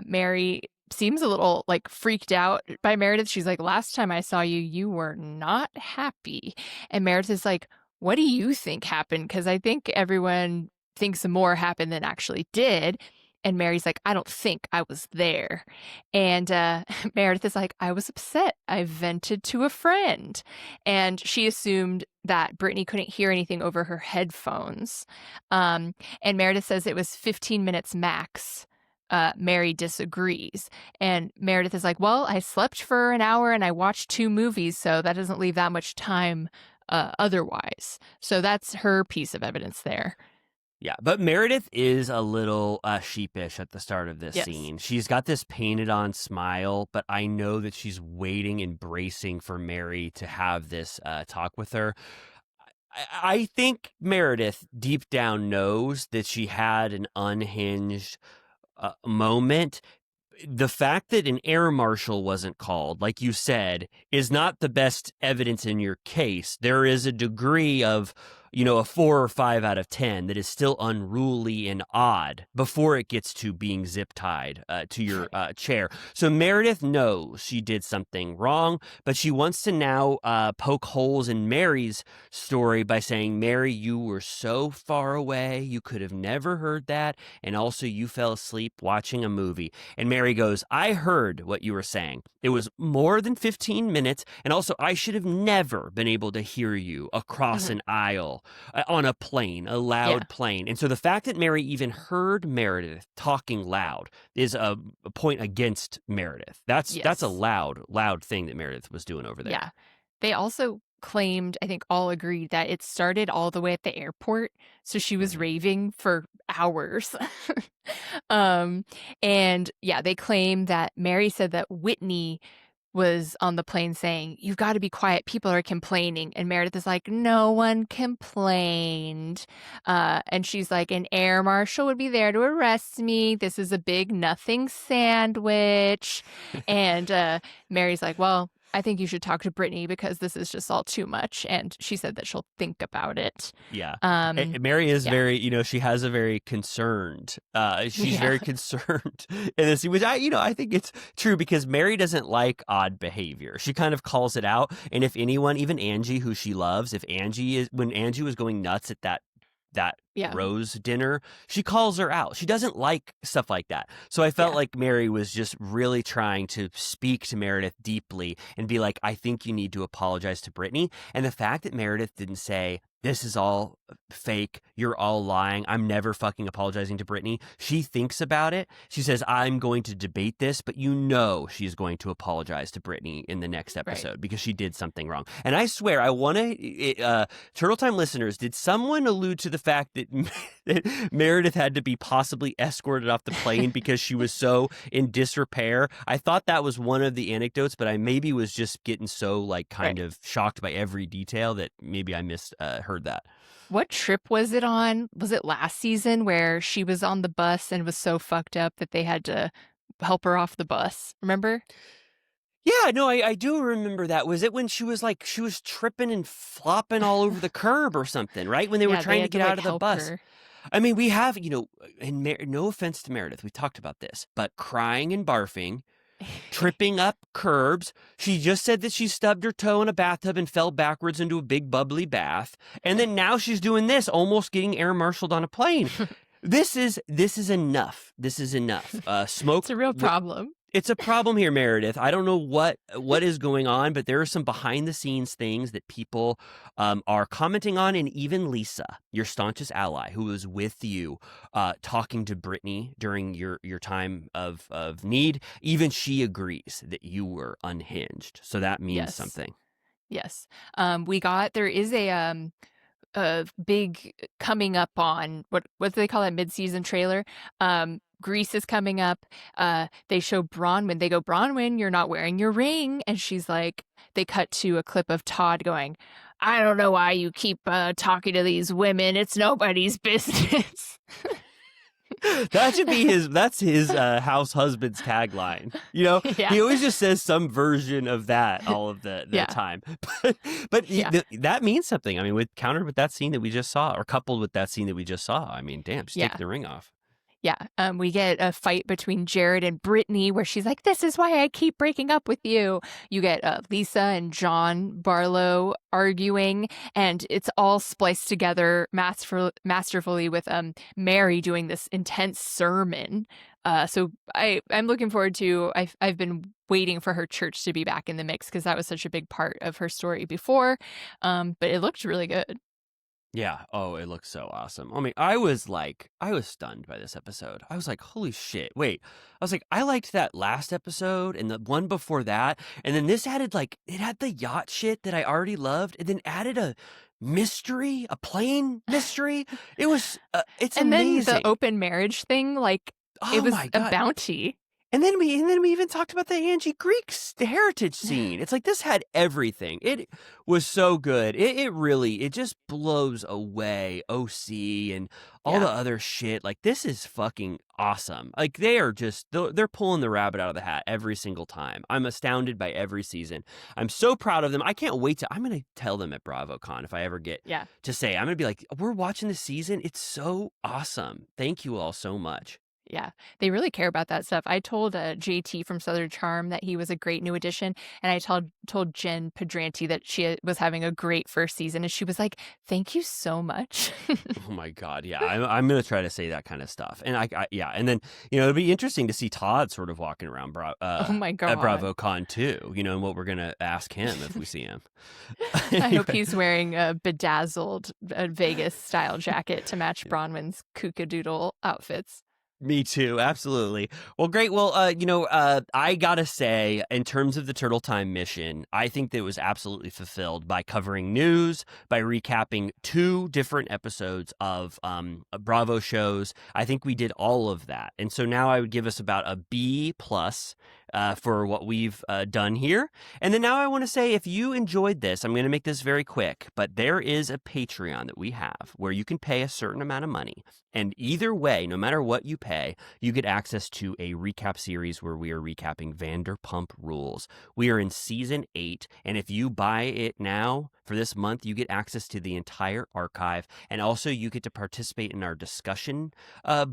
Mary seems a little like freaked out by Meredith. She's like, last time I saw you, you were not happy. And Meredith is like, what do you think happened? Because I think everyone thinks more happened than actually did. And Mary's like, I don't think I was there. And Meredith is like, I was upset. I vented to a friend. And she assumed that Brittany couldn't hear anything over her headphones. And Meredith says it was 15 minutes max. Mary disagrees. And Meredith is like, well, I slept for an hour and I watched 2 movies, so that doesn't leave that much time otherwise. So that's her piece of evidence there. Yeah, but Meredith is a little sheepish at the start of this scene. She's got this painted-on smile, but I know that she's waiting and bracing for Mary to have this talk with her. I think Meredith deep down knows that she had an unhinged moment. The fact that an air marshal wasn't called, like you said, is not the best evidence in your case. There is a degree of, a 4 or 5 out of 10 that is still unruly and odd before it gets to being zip tied to your chair. So Meredith knows she did something wrong, but she wants to now poke holes in Mary's story by saying, Mary, you were so far away, you could have never heard that, and also you fell asleep watching a movie. And Mary goes, I heard what you were saying. It was more than 15 minutes, and also I should have never been able to hear you across an aisle on a plane, a loud plane. And so the fact that Mary even heard Meredith talking loud is a point against Meredith. That's a loud thing that Meredith was doing over there. Yeah. They also claimed, I think all agreed, that it started all the way at the airport. So she was raving for hours. And they claim that Mary said that Whitney was on the plane saying, you've got to be quiet, people are complaining. And Meredith is like, no one complained. And she's like, an air marshal would be there to arrest me. This is a big nothing sandwich. And Mary's like, well, I think you should talk to Brittany because this is just all too much. And she said that she'll think about it. Yeah. Mary is Yeah. very, she has a very concerned, she's Yeah. very concerned in this, which I think it's true because Mary doesn't like odd behavior. She kind of calls it out. And if anyone, even Angie, who she loves, when Angie was going nuts at that Yeah. Rose dinner, she calls her out. She doesn't like stuff like that. So I felt like Mary was just really trying to speak to Meredith deeply and be like, I think you need to apologize to Brittany. And the fact that Meredith didn't say, this is all fake, you're all lying, I'm never fucking apologizing to Brittany. She thinks about it. She says, I'm going to debate this, but she's going to apologize to Brittany in the next episode because she did something wrong. And I swear, I want to, Turtle Time listeners, did someone allude to the fact that Meredith had to be possibly escorted off the plane because she was so in disrepair? I thought that was one of the anecdotes, but I maybe was just getting so kind of shocked by every detail that maybe I heard that. What trip was it on? Was it last season where she was on the bus and was so fucked up that they had to help her off the bus? Remember? Yeah, no, I do remember that. Was it when she was tripping and flopping all over the curb or something, right? When they were trying to get out of the bus. Her. I mean, we have, and no offense to Meredith, we talked about this, but crying and barfing, tripping up curbs. She just said that she stubbed her toe in a bathtub and fell backwards into a big bubbly bath. And then now she's doing this, almost getting air marshaled on a plane. This is enough. This is enough. Smoke. It's a real problem. It's a problem here, Meredith. I don't know what is going on, but there are some behind the scenes things that people are commenting on, and even Lisa, your staunchest ally, who was with you, talking to Brittany during your time of need. Even she agrees that you were unhinged. So that means something. Yes. There is a big coming up on what do they call that mid-season trailer? Grease is coming up. They show Bronwyn. They go, Bronwyn, you're not wearing your ring. And she's like, they cut to a clip of Todd going, I don't know why you keep talking to these women. It's nobody's business. That should be that's his house husband's tagline. He always just says some version of that all of the time. But that means something. I mean, countered with that scene that we just saw, or coupled with that scene that we just saw. I mean, damn, just take the ring off. Yeah. We get a fight between Jared and Brittany where she's like, this is why I keep breaking up with you. You get Lisa and John Barlow arguing, and it's all spliced together masterfully with Mary doing this intense sermon. So I'm looking forward to, I've been waiting for her church to be back in the mix because that was such a big part of her story before. But it looked really good. Yeah. Oh, it looks so awesome. I mean, I was stunned by this episode. I was like, holy shit. Wait, I was like, I liked that last episode and the one before that. And then this added it had the yacht shit that I already loved. And then added a mystery, a plane mystery. It was, it's and amazing. And then the open marriage thing, it was a bounty. And then we even talked about the Angie Greeks, the heritage scene. It's like this had everything. It was so good. It just blows away OC and all the other shit. This is fucking awesome. They're pulling the rabbit out of the hat every single time. I'm astounded by every season. I'm so proud of them. I can't wait I'm going to tell them at BravoCon if I ever get to say, I'm going to be like, we're watching the season. It's so awesome. Thank you all so much. Yeah, they really care about that stuff. I told JT from Southern Charm that he was a great new addition, and I told Jen Pedranti that she was having a great first season, and she was like, "Thank you so much." Oh my God, yeah, I'm gonna try to say that kind of stuff, and and then it'll be interesting to see Todd sort of walking around oh my God. at BravoCon too, and what we're gonna ask him if we see him. I hope he's wearing a bedazzled Vegas style jacket to match Bronwyn's kookadoodle outfits. Me too. Absolutely. Well, great. Well, I gotta say, in terms of the Turtle Time mission, I think that it was absolutely fulfilled by covering news, by recapping 2 different episodes of Bravo shows. I think we did all of that. And so now I would give us about a B+. for what we've done here. And then now I want to say, if you enjoyed this, I'm going to make this very quick, but there is a Patreon that we have where you can pay a certain amount of money. And either way, no matter what you pay, you get access to a recap series where we are recapping Vanderpump Rules. We are in season 8, and if you buy it now for this month, you get access to the entire archive, and also you get to participate in our discussion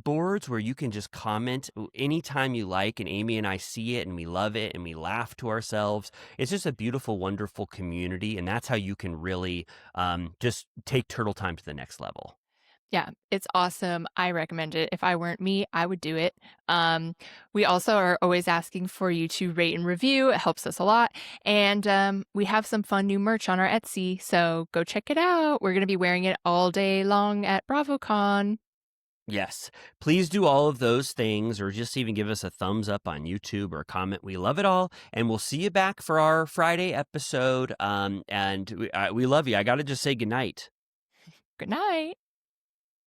boards where you can just comment anytime you like, and Amy and I see it, and we love it, and we laugh to ourselves. It's just a beautiful, wonderful community, and that's how you can really just take Turtle Time to the next level. Yeah, it's awesome. I recommend it. If I weren't me, I would do it. We also are always asking for you to rate and review. It helps us a lot. And we have some fun new merch on our Etsy, so go check it out. We're going to be wearing it all day long at BravoCon. Yes, please do all of those things, or just even give us a thumbs up on YouTube or a comment. We love it all, and we'll see you back for our Friday episode. And we love you. I got to just say goodnight. Good night.